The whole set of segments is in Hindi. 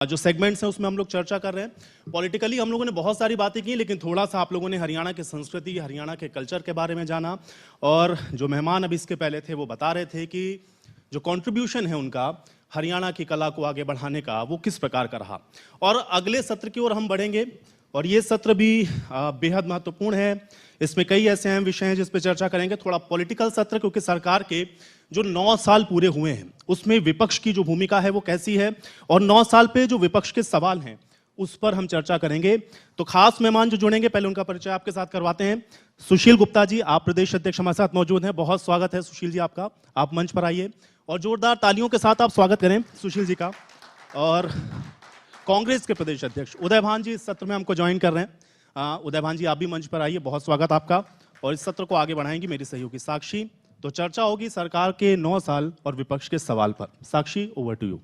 जो सेगमेंट्स हैं उसमें हम लोग चर्चा कर रहे हैं। पॉलिटिकली हम लोगों ने बहुत सारी बातें की, लेकिन थोड़ा सा आप लोगों ने हरियाणा की संस्कृति, हरियाणा के कल्चर के बारे में जाना। और जो मेहमान अभी इसके पहले थे वो बता रहे थे कि जो कंट्रीब्यूशन है उनका हरियाणा की कला को आगे बढ़ाने का, वो किस प्रकार का रहा। और अगले सत्र की ओर हम बढ़ेंगे और ये सत्र भी बेहद महत्वपूर्ण है। इसमें कई ऐसे अहम विषय हैं जिस पर चर्चा करेंगे। थोड़ा पॉलिटिकल सत्र, क्योंकि सरकार के जो 9 साल पूरे हुए हैं उसमें विपक्ष की जो भूमिका है वो कैसी है, और 9 साल पे जो विपक्ष के सवाल हैं उस पर हम चर्चा करेंगे। तो खास मेहमान जो जुड़ेंगे, पहले उनका परिचय आपके साथ करवाते हैं। सुशील गुप्ता जी, आप प्रदेश अध्यक्ष हमारे साथ मौजूद हैं। बहुत स्वागत है सुशील जी आपका, आप मंच पर आइए और जोरदार तालियों के साथ आप स्वागत करें सुशील जी का। और कांग्रेस के प्रदेश अध्यक्ष उदय भान जी इस सत्र में हमको ज्वाइन कर रहे हैं। उदय भान जी आप भी मंच पर आइए, बहुत स्वागत आपका। और इस सत्र को आगे बढ़ाएंगी मेरी सहयोगी साक्षी। तो चर्चा होगी सरकार के 9 साल और विपक्ष के सवाल पर। Sakshi, over to you.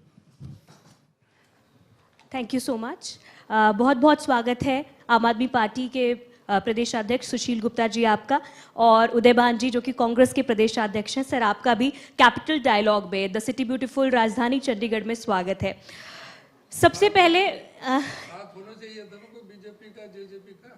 Thank you so much. बहुत बहुत स्वागत है आम आदमी पार्टी के प्रदेश अध्यक्ष सुशील गुप्ता जी आपका, और उदय भान जी जो कि कांग्रेस के प्रदेश अध्यक्ष हैं। सर आपका भी कैपिटल डायलॉग में, द सिटी ब्यूटीफुल राजधानी चंडीगढ़ में स्वागत है। सबसे पहले बीजेपी का, जेजेपी का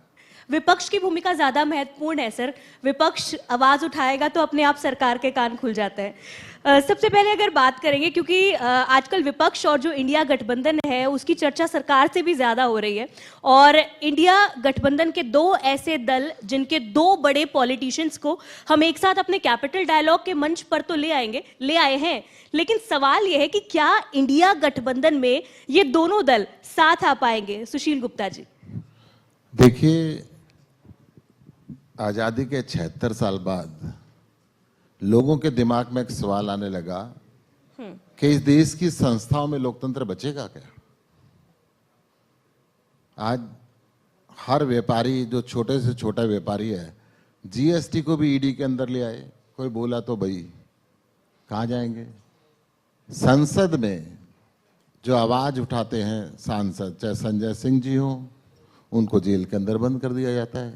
विपक्ष की भूमिका ज्यादा महत्वपूर्ण है सर। विपक्ष आवाज उठाएगा तो अपने आप सरकार के कान खुल जाते हैं। सबसे पहले अगर बात करेंगे, क्योंकि आजकल विपक्ष और जो इंडिया गठबंधन है उसकी चर्चा सरकार से भी ज्यादा हो रही है, और इंडिया गठबंधन के 2 ऐसे दल जिनके 2 बड़े पॉलिटिशियंस को हम एक साथ अपने कैपिटल डायलॉग के मंच पर तो ले आए हैं, लेकिन सवाल यह है कि क्या इंडिया गठबंधन में ये दोनों दल साथ आ पाएंगे? सुशील गुप्ता जी। देखिए, आजादी के 76 साल बाद लोगों के दिमाग में एक सवाल आने लगा कि इस देश की संस्थाओं में लोकतंत्र बचेगा क्या। आज हर व्यापारी, जो छोटे से छोटा व्यापारी है, जीएसटी को भी ईडी के अंदर ले आए। कोई बोला तो भाई कहाँ जाएंगे। संसद में जो आवाज उठाते हैं सांसद, चाहे संजय सिंह जी हो, उनको जेल के अंदर बंद कर दिया जाता है।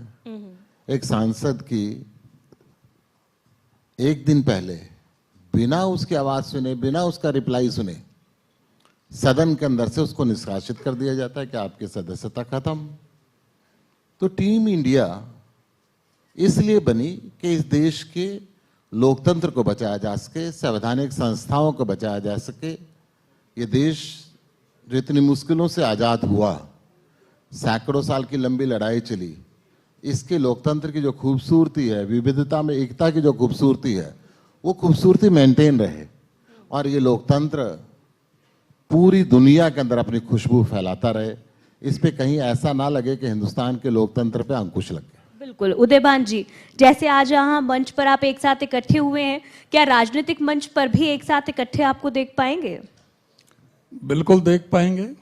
एक सांसद की एक दिन पहले बिना उसकी आवाज सुने, बिना उसका रिप्लाई सुने, सदन के अंदर से उसको निष्कासित कर दिया जाता है कि आपकी सदस्यता खत्म। तो टीम इंडिया इसलिए बनी कि इस देश के लोकतंत्र को बचाया जा सके, संवैधानिक संस्थाओं को बचाया जा सके। ये देश जो इतनी मुश्किलों से आजाद हुआ, सैकड़ों साल की लंबी लड़ाई चली, इसके लोकतंत्र की जो खूबसूरती है, विविधता में एकता की जो खूबसूरती है, वो खूबसूरती मेंटेन रहे और ये लोकतंत्र पूरी दुनिया के अंदर अपनी खुशबू फैलाता रहे। इस पे कहीं ऐसा ना लगे कि हिंदुस्तान के लोकतंत्र पे अंकुश लग गया। बिल्कुल। उदय भान जी, जैसे आज यहाँ मंच पर आप एक साथ इकट्ठे हुए हैं, क्या राजनीतिक मंच पर भी एक साथ इकट्ठे आपको देख पाएंगे? बिल्कुल देख पाएंगे।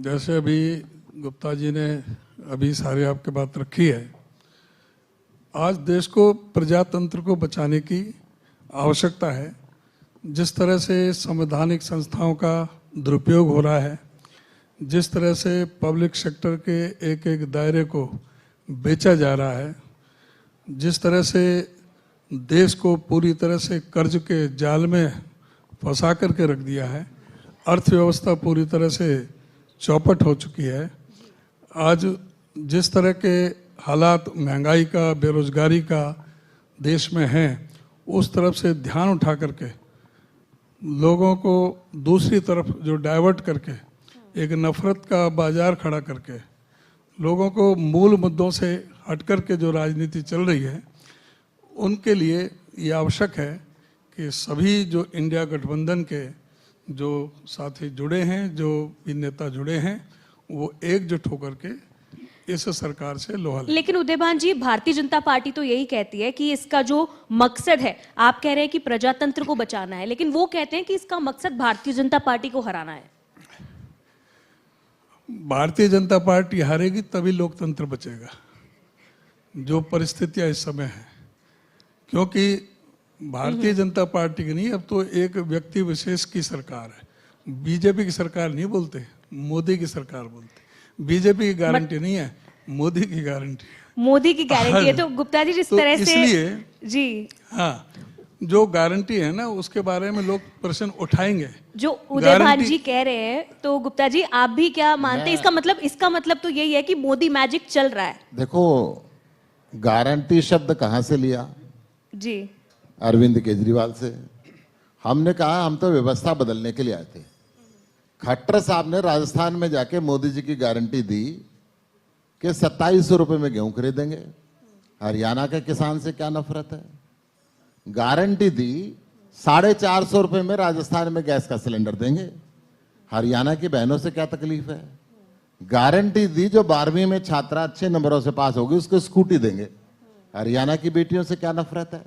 जैसे अभी गुप्ता जी ने अभी सारी आपके बात रखी है, आज देश को प्रजातंत्र को बचाने की आवश्यकता है। जिस तरह से संवैधानिक संस्थाओं का दुरुपयोग हो रहा है, जिस तरह से पब्लिक सेक्टर के एक एक दायरे को बेचा जा रहा है, जिस तरह से देश को पूरी तरह से कर्ज के जाल में फंसा करके रख दिया है, अर्थव्यवस्था पूरी तरह से चौपट हो चुकी है। आज जिस तरह के हालात महंगाई का, बेरोजगारी का देश में हैं, उस तरफ से ध्यान उठा करके लोगों को दूसरी तरफ जो डाइवर्ट करके एक नफरत का बाजार खड़ा करके लोगों को मूल मुद्दों से हट करके जो राजनीति चल रही है, उनके लिए ये आवश्यक है कि सभी जो इंडिया गठबंधन के जो साथी जुड़े हैं, जो भी नेता जुड़े हैं, वो एकजुट होकर के इस सरकार से लोहा लें। लेकिन उदय भान जी, भारतीय जनता पार्टी तो यही कहती है कि इसका जो मकसद है, आप कह रहे हैं कि प्रजातंत्र को बचाना है, लेकिन वो कहते हैं कि इसका मकसद भारतीय जनता पार्टी को हराना है। भारतीय जनता पार्टी हारेगी तभी लोकतंत्र बचेगा, जो परिस्थितियां इस समय है। क्योंकि भारतीय जनता पार्टी की नहीं, अब तो एक व्यक्ति विशेष की सरकार है। बीजेपी की सरकार नहीं बोलते, मोदी की सरकार बोलते। बीजेपी की गारंटी नहीं है, मोदी की गारंटी है। मोदी की गारंटी है। तो गुप्ता जी, जिस तरह से इसलिए जी, हाँ, जो गारंटी है ना उसके बारे में लोग प्रश्न उठाएंगे। जो उदयभान जी कह रहे हैं, तो गुप्ता जी आप भी क्या मानते हैं? इसका मतलब तो यही है कि मोदी मैजिक चल रहा है। देखो, गारंटी शब्द कहां से लिया? जी, अरविंद केजरीवाल से। हमने कहा हम तो व्यवस्था बदलने के लिए आए थे। खट्टर साहब ने राजस्थान में जाके मोदी जी की गारंटी दी कि 2700 रुपए में गेहूं खरीदेंगे। हरियाणा के किसान से क्या नफरत है? गारंटी दी 450 रुपए में राजस्थान में गैस का सिलेंडर देंगे। हरियाणा की बहनों से क्या तकलीफ है? गारंटी दी जो 12वीं में छात्रा अच्छे नंबरों से पास होगी उसको स्कूटी देंगे। हरियाणा की बेटियों से क्या नफरत है?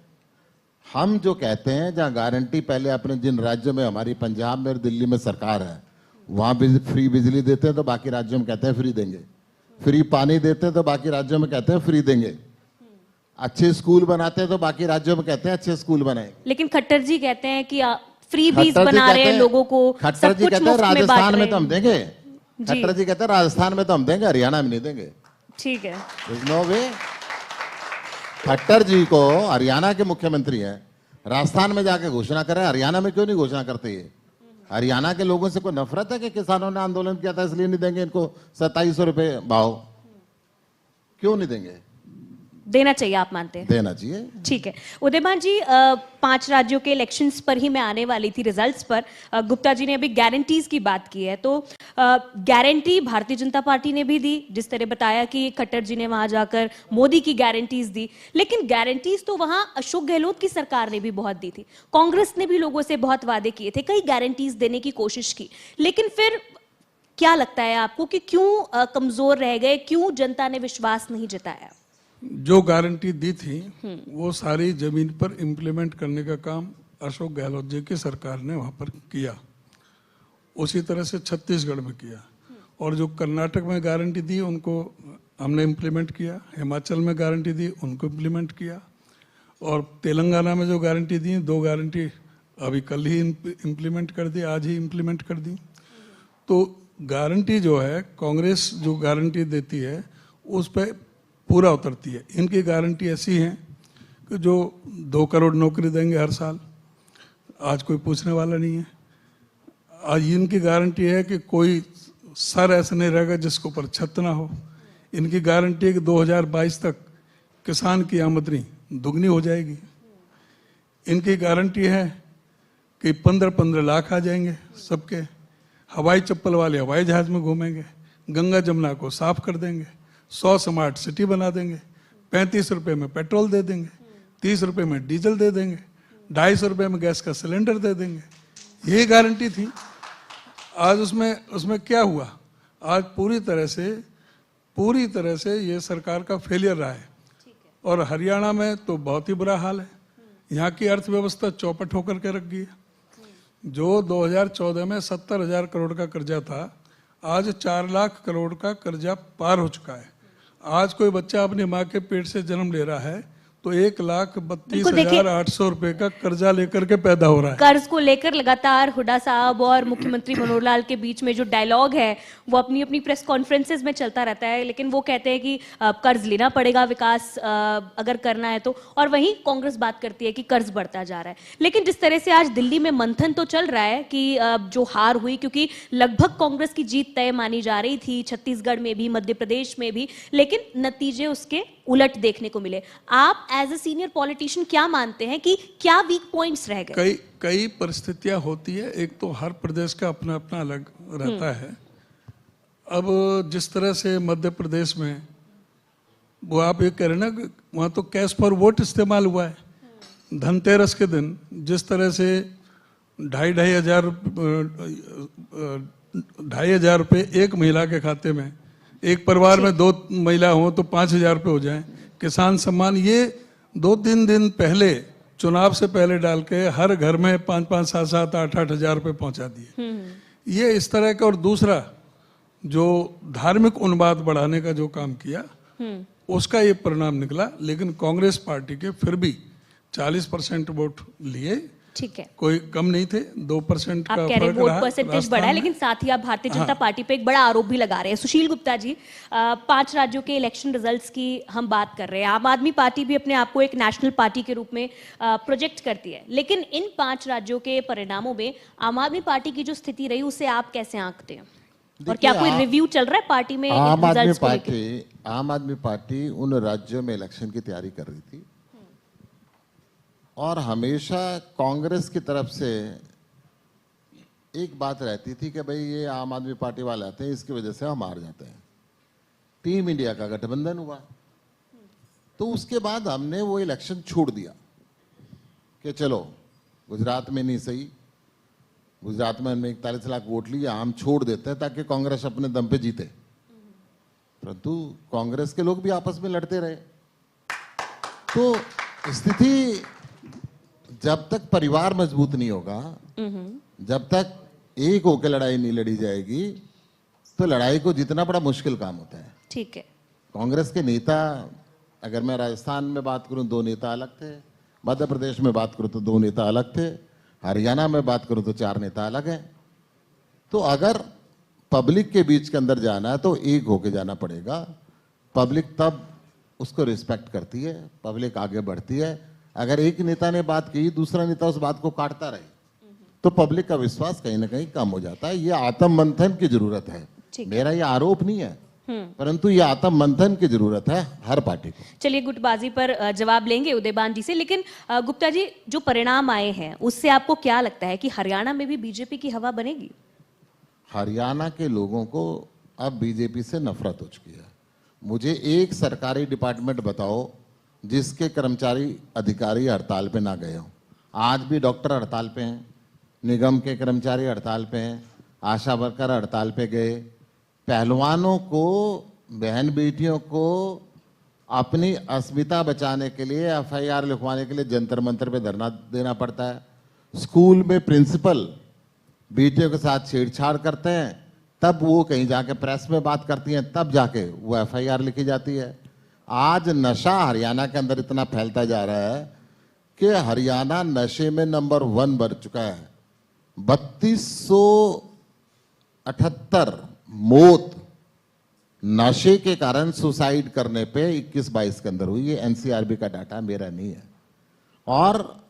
हम जो कहते हैं, जहां गारंटी पहले अपने जिन राज्यों में, हमारी पंजाब में और दिल्ली में सरकार है, वहां भी फ्री बिजली देते हैं तो बाकी राज्यों में कहते हैं फ्री देंगे। फ्री पानी देते हैं तो बाकी राज्यों में कहते हैं फ्री देंगे। अच्छे स्कूल बनाते हैं तो बाकी राज्यों में कहते हैं अच्छे स्कूल बनाएंगे। लेकिन खट्टर जी कहते हैं कि फ्री बीज बना रहे हैं लोगों को, खट्टर जी कहते हैं राजस्थान में तो हम देंगे। खट्टर जी कहते हैं राजस्थान में तो हम देंगे, हरियाणा में नहीं देंगे। ठीक है, नो वे। खट्टर जी को, हरियाणा के मुख्यमंत्री हैं, राजस्थान में जाके घोषणा करें, हरियाणा में क्यों नहीं घोषणा करते? ये हरियाणा के लोगों से कोई नफरत है कि किसानों ने आंदोलन किया था इसलिए नहीं देंगे इनको 2700 रुपए भाव? क्यों नहीं देंगे? देना चाहिए, आप मानते हैं? देना चाहिए। ठीक है उदयमान जी, 5 राज्यों के इलेक्शंस पर ही मैं आने वाली थी, रिजल्ट्स पर। गुप्ता जी ने अभी गारंटीज की बात की है, तो गारंटी भारतीय जनता पार्टी ने भी दी, जिस तरह बताया कि खट्टर जी ने वहां जाकर मोदी की गारंटीज दी। लेकिन गारंटीज तो वहां अशोक गहलोत की सरकार ने भी बहुत दी थी, कांग्रेस ने भी लोगों से बहुत वादे किए थे, कई गारंटीज देने की कोशिश की। लेकिन फिर क्या लगता है आपको कि क्यों कमजोर रह गए, क्यों जनता ने विश्वास नहीं जताया? जो गारंटी दी थी वो सारी जमीन पर इम्प्लीमेंट करने का काम अशोक गहलोत जी की सरकार ने वहां पर किया। उसी तरह से छत्तीसगढ़ में किया, और जो कर्नाटक में गारंटी दी उनको हमने इम्प्लीमेंट किया, हिमाचल में गारंटी दी उनको इम्प्लीमेंट किया, और तेलंगाना में जो गारंटी दी, 2 गारंटी अभी कल ही इम्प्लीमेंट कर दी, आज ही इम्प्लीमेंट कर दी। तो गारंटी जो है, कांग्रेस जो गारंटी देती है उस पर पूरा उतरती है। इनकी गारंटी ऐसी है कि जो 2 करोड़ नौकरी देंगे हर साल, आज कोई पूछने वाला नहीं है। आज इनकी गारंटी है कि कोई सर ऐसा नहीं रहेगा जिसके ऊपर छत ना हो। इनकी गारंटी है कि 2022 तक किसान की आमदनी दुगनी हो जाएगी। इनकी गारंटी है कि 15-15 लाख आ जाएंगे सबके। हवाई चप्पल वाले हवाई जहाज में घूमेंगे, गंगा जमुना को साफ कर देंगे, 100 स्मार्ट सिटी बना देंगे, 35 रुपए में पेट्रोल दे देंगे, 30 रुपए में डीजल दे देंगे, 250 रुपए में गैस का सिलेंडर दे देंगे। ये गारंटी थी। आज उसमें क्या हुआ? आज पूरी तरह से ये सरकार का फेलियर रहा है। और हरियाणा में तो बहुत ही बुरा हाल है। यहाँ की अर्थव्यवस्था चौपट होकर के रख गई है। जो 2014 में 70,000 करोड़ का कर्जा था, आज 4 लाख करोड़ का कर्जा पार हो चुका है। आज कोई बच्चा अपनी माँ के पेट से जन्म ले रहा है तो 1,32,800 रुपए का कर्जा लेकर के पैदा हो रहा है। कर्ज को लेकर लगातार हुड्डा साहब और मुख्यमंत्री मनोहर लाल के बीच में जो डायलॉग है वो अपनी अपनी प्रेस कॉन्फ्रेंसेस में चलता रहता है, लेकिन वो कहते हैं कि कर्ज लेना पड़ेगा विकास अगर करना है तो, और वहीं कांग्रेस बात करती है कि कर्ज बढ़ता जा रहा है। लेकिन जिस तरह से आज दिल्ली में मंथन तो चल रहा है कि जो हार हुई, क्योंकि लगभग कांग्रेस की जीत तय मानी जा रही थी, छत्तीसगढ़ में भी, मध्य प्रदेश में भी, लेकिन नतीजे उसके उलट देखने को मिले। आप एज ए सीनियर पॉलिटिशियन क्या मानते हैं कि क्या वीक पॉइंट्स रह गए? कई परिस्थितियां होती है। एक तो हर प्रदेश का अपना अपना अलग रहता है। अब जिस तरह से मध्य प्रदेश में वो आप ये कह रहे ना, वहां तो कैश फॉर वोट इस्तेमाल हुआ है। धनतेरस के दिन जिस तरह से 2,500 रुपये एक महिला के खाते में, एक परिवार में 2 महिला हो तो 5,000 रुपये हो जाए। किसान सम्मान ये 2-3 दिन पहले, चुनाव से पहले डाल के हर घर में 5-5, 7-7, 8-8 हजार रुपये पहुंचा दिए। ये इस तरह का। और दूसरा जो धार्मिक उन्माद बढ़ाने का जो काम किया उसका ये परिणाम निकला। लेकिन कांग्रेस पार्टी के फिर भी 40% वोट लिए ठीक है। कोई कम नहीं थे, 2% आप का कह रहे फर्क हैं वोट रहा परसेंटेज राजस्थान बढ़ा है, में। लेकिन साथ ही आप भारतीय जनता पार्टी पे एक बड़ा आरोप भी लगा रहे हैं। सुशील गुप्ता जी, 5 राज्यों के इलेक्शन रिजल्ट्स की हम बात कर रहे हैं। आम आदमी पार्टी भी अपने आप को एक नेशनल पार्टी के रूप में प्रोजेक्ट करती है, लेकिन इन 5 राज्यों के परिणामों में आम आदमी पार्टी की जो स्थिति रही उसे आप कैसे आंकते हैं, और क्या कोई रिव्यू चल रहा है पार्टी में रिजल्ट्स को लेकर? आम आदमी पार्टी उन राज्यों में इलेक्शन की तैयारी कर रही थी और हमेशा कांग्रेस की तरफ से एक बात रहती थी कि भाई ये आम आदमी पार्टी वाले आते हैं, इसकी वजह से हम हार जाते हैं। टीम इंडिया का गठबंधन हुआ तो उसके बाद हमने वो इलेक्शन छोड़ दिया कि चलो गुजरात में नहीं सही, गुजरात में हमने 41 लाख वोट लिए, हम छोड़ देते हैं ताकि कांग्रेस अपने दम पे जीते। परंतु कांग्रेस के लोग भी आपस में लड़ते रहे। तो स्थिति, जब तक परिवार मजबूत नहीं होगा, जब तक एक होकर लड़ाई नहीं लड़ी जाएगी, तो लड़ाई को जीतना बड़ा मुश्किल काम होता है। ठीक है। कांग्रेस के नेता, अगर मैं राजस्थान में बात करूं 2 नेता अलग थे, मध्य प्रदेश में बात करूं तो 2 नेता अलग थे, हरियाणा में बात करूं तो 4 नेता अलग हैं। तो अगर पब्लिक के बीच के अंदर जाना है तो एक होके जाना पड़ेगा। पब्लिक तब उसको रिस्पेक्ट करती है, पब्लिक आगे बढ़ती है। अगर एक नेता ने बात की, दूसरा नेता उस बात को काटता रहे, तो पब्लिक का विश्वास कहीं ना कहीं कम हो जाता है। ये आत्म मंथन की जरूरत है। मेरा ये आरोप नहीं है, परंतु ये आत्म मंथन की जरूरत है हर पार्टी को। चलिए, गुटबाजी पर जवाब लेंगे उदयभान जी से, लेकिन गुप्ता जी, जो परिणाम आए हैं उससे आपको क्या लगता है कि हरियाणा में भी बीजेपी की हवा बनेगी? हरियाणा के लोगों को अब बीजेपी से नफरत हो चुकी है। मुझे एक सरकारी डिपार्टमेंट बताओ जिसके कर्मचारी अधिकारी हड़ताल पे ना गए हों। आज भी डॉक्टर हड़ताल पे हैं, निगम के कर्मचारी हड़ताल पे हैं, आशा वर्कर हड़ताल पे गए। पहलवानों को, बहन बेटियों को अपनी अस्मिता बचाने के लिए, एफआईआर लिखवाने के लिए जंतर मंतर पे धरना देना पड़ता है। स्कूल में प्रिंसिपल बेटियों के साथ छेड़छाड़ करते हैं, तब वो कहीं जाके प्रेस में बात करती हैं, तब जाके वो एफआईआर लिखी जाती है। आज नशा हरियाणा के अंदर इतना फैलता जा रहा है कि हरियाणा नशे में नंबर 1 बढ़ चुका है। 3278 मौत नशे के कारण सुसाइड करने पे 21-22 के अंदर हुई है। एनसीआरबी का डाटा, मेरा नहीं है। और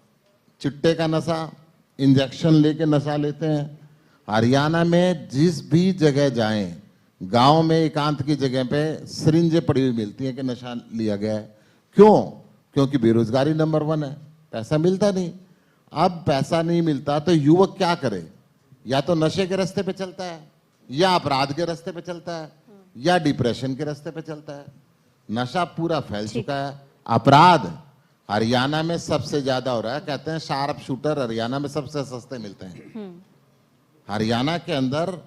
चिट्टे का नशा, इंजेक्शन लेके नशा लेते हैं। हरियाणा में जिस भी जगह जाएं, गांव में एकांत की जगह पे सिरिंजें पड़ी हुई मिलती हैं कि नशा लिया गया है। क्यों? क्योंकि बेरोजगारी नंबर 1 है, पैसा मिलता नहीं। अब पैसा नहीं मिलता तो युवक क्या करे? या तो नशे के रास्ते पे चलता है, या अपराध के रास्ते पे चलता है, या डिप्रेशन के रास्ते पे चलता है। नशा पूरा फैल चुका है। अपराध हरियाणा में सबसे ज्यादा हो रहा है। कहते हैं शार्प शूटर हरियाणा में सबसे सस्ते मिलते हैं। हरियाणा के अंदर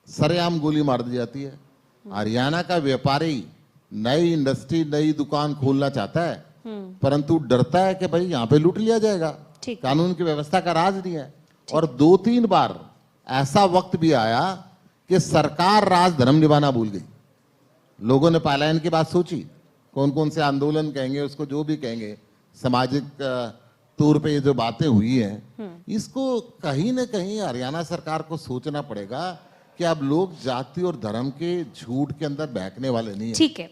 सरेआम गोली मार दी जाती है। हरियाणा का व्यापारी नई इंडस्ट्री, नई दुकान खोलना चाहता है, परंतु डरता है कि भाई यहाँ पे लूट लिया जाएगा। कानून की व्यवस्था का राज नहीं है। और 2-3 बार ऐसा वक्त भी आया कि सरकार राज धर्म निभाना भूल गई। लोगों ने पलायन की बात सोची, कौन कौन से आंदोलन कहेंगे उसको, जो भी कहेंगे, सामाजिक तौर पे ये जो बातें हुई हैं, इसको कहीं ना कहीं हरियाणा सरकार को सोचना पड़ेगा कि अब लोग जाति और धर्म के झूठ के अंदर बहकने वाले नहीं हैं। ठीक है।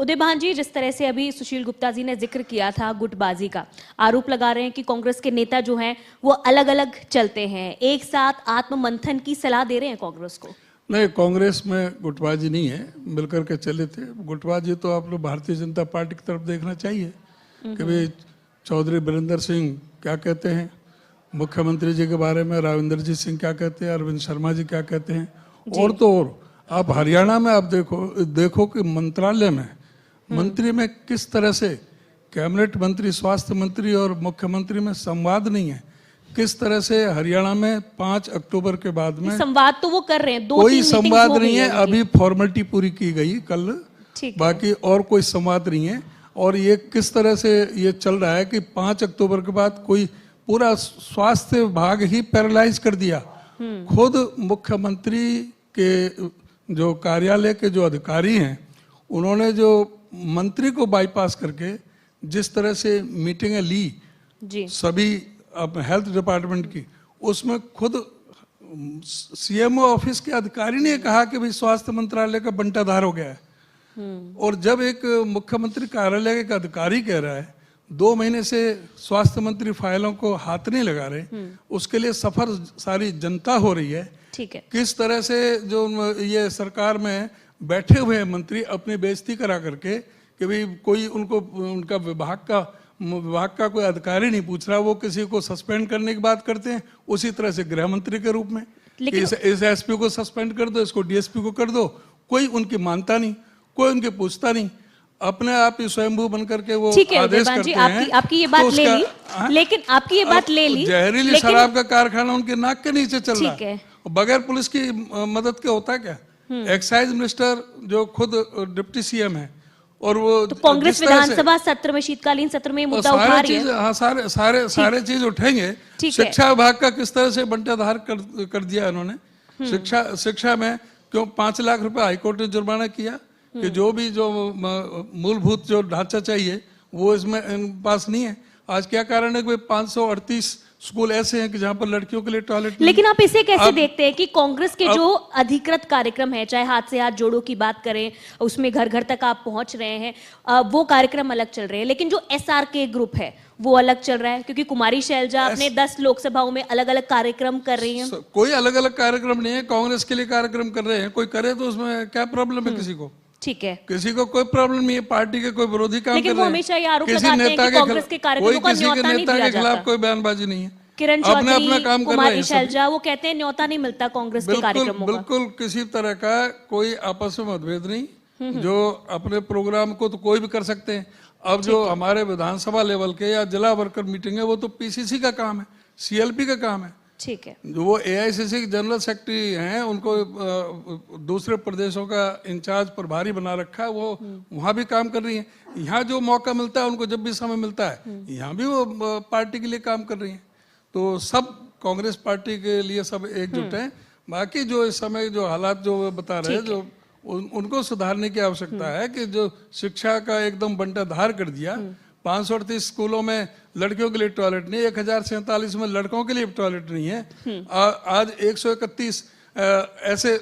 उदयभान जी, जिस तरह से अभी सुशील गुप्ता जी ने जिक्र किया था गुटबाजी का, आरोप लगा रहे हैं कि कांग्रेस के नेता जो हैं वो अलग अलग चलते हैं, एक साथ आत्ममंथन की सलाह दे रहे हैं कांग्रेस को। नहीं, कांग्रेस में गुटबाजी नहीं है, मिलकर के चले थे। गुटबाजी तो आप लोग भारतीय जनता पार्टी की तरफ देखना चाहिए कि भाई चौधरी बीरेंद्र सिंह क्या कहते हैं, मुख्यमंत्री जी के बारे में राविंदर जी सिंह क्या कहते हैं, अरविंद शर्मा जी क्या कहते हैं। और तो और आप हरियाणा में आप देखो कि मंत्रालय में मंत्री में किस तरह से कैबिनेट मंत्री, स्वास्थ्य मंत्री और मुख्यमंत्री में संवाद नहीं है। किस तरह से हरियाणा में 5 अक्टूबर के बाद में संवाद तो वो कर रहे हैं, कोई संवाद नहीं है। अभी फॉर्मेलिटी पूरी की गई कल, बाकी और कोई संवाद नहीं है। और ये किस तरह से ये चल रहा है कि 5 अक्टूबर के बाद कोई पूरा स्वास्थ्य विभाग ही पैरालाइज कर दिया। खुद मुख्यमंत्री के जो कार्यालय के जो अधिकारी हैं, उन्होंने जो मंत्री को बाईपास करके जिस तरह से मीटिंगें ली, जी सभी हेल्थ डिपार्टमेंट की, उसमें खुद सीएमओ ऑफिस के अधिकारी ने कहा कि भाई स्वास्थ्य मंत्रालय का बंटाधार हो गया है। और जब एक मुख्यमंत्री कार्यालय का अधिकारी कह रहा है 2 महीने से स्वास्थ्य मंत्री फाइलों को हाथ नहीं लगा रहे, उसके लिए सफर सारी जनता हो रही है। ठीक है, किस तरह से जो ये सरकार में बैठे हुए हैं मंत्री अपनी बेइज्जती करा करके कि भाई कोई उनको उनका विभाग का कोई अधिकारी नहीं पूछ रहा, वो किसी को सस्पेंड करने की बात करते हैं। उसी तरह से गृह मंत्री के रूप में कि इस एसपी को सस्पेंड कर दो, इसको डीएसपी को कर दो, कोई उनकी मानता नहीं, कोई उनके पूछता नहीं, अपने आप ही स्वयंभू बन करके वो ठीक है आदेश देवान करते जी, हैं। आपकी ये बात ले ली, लेकिन आपकी ये बात ले ली, जहरीली शराब का कारखाना उनके नाक के नीचे चल रहा ठीक है। है, बगैर पुलिस की मदद के होता क्या। एक्साइज मिनिस्टर जो खुद डिप्टी सीएम है, और वो तो कांग्रेस जिस तरह से- विधानसभा सत्र में, शीतकालीन सत्र में ये और मुद्दा उठा सारे रही है। चीज, हाँ सारे चीज उठेंगे। ठीक है। शिक्षा विभाग का किस तरह से बंटाधार कर दिया इन्होंने। शिक्षा में क्यों 5 लाख रुपए हाईकोर्ट ने जुर्माना किया कि जो भी जो मूलभूत जो ढांचा चाहिए वो इसमें इनके पास नहीं है। आज क्या कारण है कि 538 स्कूल ऐसे हैं कि जहां पर लड़कियों के लिए टॉयलेट नहीं लेकिन आप इसे कैसे अब- देखते हैं कि कांग्रेस के जो अधिकृत कार्यक्रम है, चाहे हाथ से हाथ जोड़ो की बात करें, उसमें घर घर तक आप पहुंच रहे हैं, वो कार्यक्रम अलग चल रहे हैं, लेकिन जो एसआरके ग्रुप है वो अलग चल रहा है, क्योंकि कुमारी शैलजा अपने 10 लोकसभाओं में अलग अलग कार्यक्रम कर रही हैं। कोई अलग अलग कार्यक्रम नहीं है, कांग्रेस के लिए कार्यक्रम कर रहे हैं, कोई करे तो उसमें क्या प्रॉब्लम है किसी को। ठीक है, किसी को कोई प्रॉब्लम नहीं है, पार्टी के कोई विरोधी काम लेकिन कर वो रहे हैं। हमेशा ये आरोप किसी लगाते हैं नेता कि के कांग्रेस के कार्यक्रमों कोई का किसी के न्योता नहीं नेता दिया के खिलाफ जाता। कोई बयानबाजी नहीं है। किरण अपना अपना चौधरी, काम कर रहे कुमारी हैं सभी। शैलजा, वो कहते हैं न्योता नहीं मिलता कांग्रेस के कार्यक्रमों का। बिल्कुल किसी तरह का कोई आपस में मतभेद नहीं, जो अपने प्रोग्राम को तो कोई भी कर सकते हैं। अब जो हमारे विधानसभा लेवल के या जिला वर्कर मीटिंग है वो तो पीसीसी का काम है, सीएलपी का काम है। ठीक है, जो वो एआईसीसी के जनरल सेक्रेटरी हैं, उनको दूसरे प्रदेशों का इंचार्ज प्रभारी बना रखा है, वो वहाँ भी काम कर रही हैं। यहाँ जो मौका मिलता है उनको, जब भी समय मिलता है, यहाँ भी वो पार्टी के लिए काम कर रही हैं। तो सब कांग्रेस पार्टी के लिए सब एकजुट हैं। बाकी जो इस समय जो हालात जो वो बता रहे हैं, जो उनको सुधारने की आवश्यकता है कि जो शिक्षा का एकदम बंटाधार कर दिया। 538 स्कूलों में लड़कियों के लिए टॉयलेट नहीं, 1047 में लड़कों के लिए टॉयलेट नहीं है। आज 131 ऐसे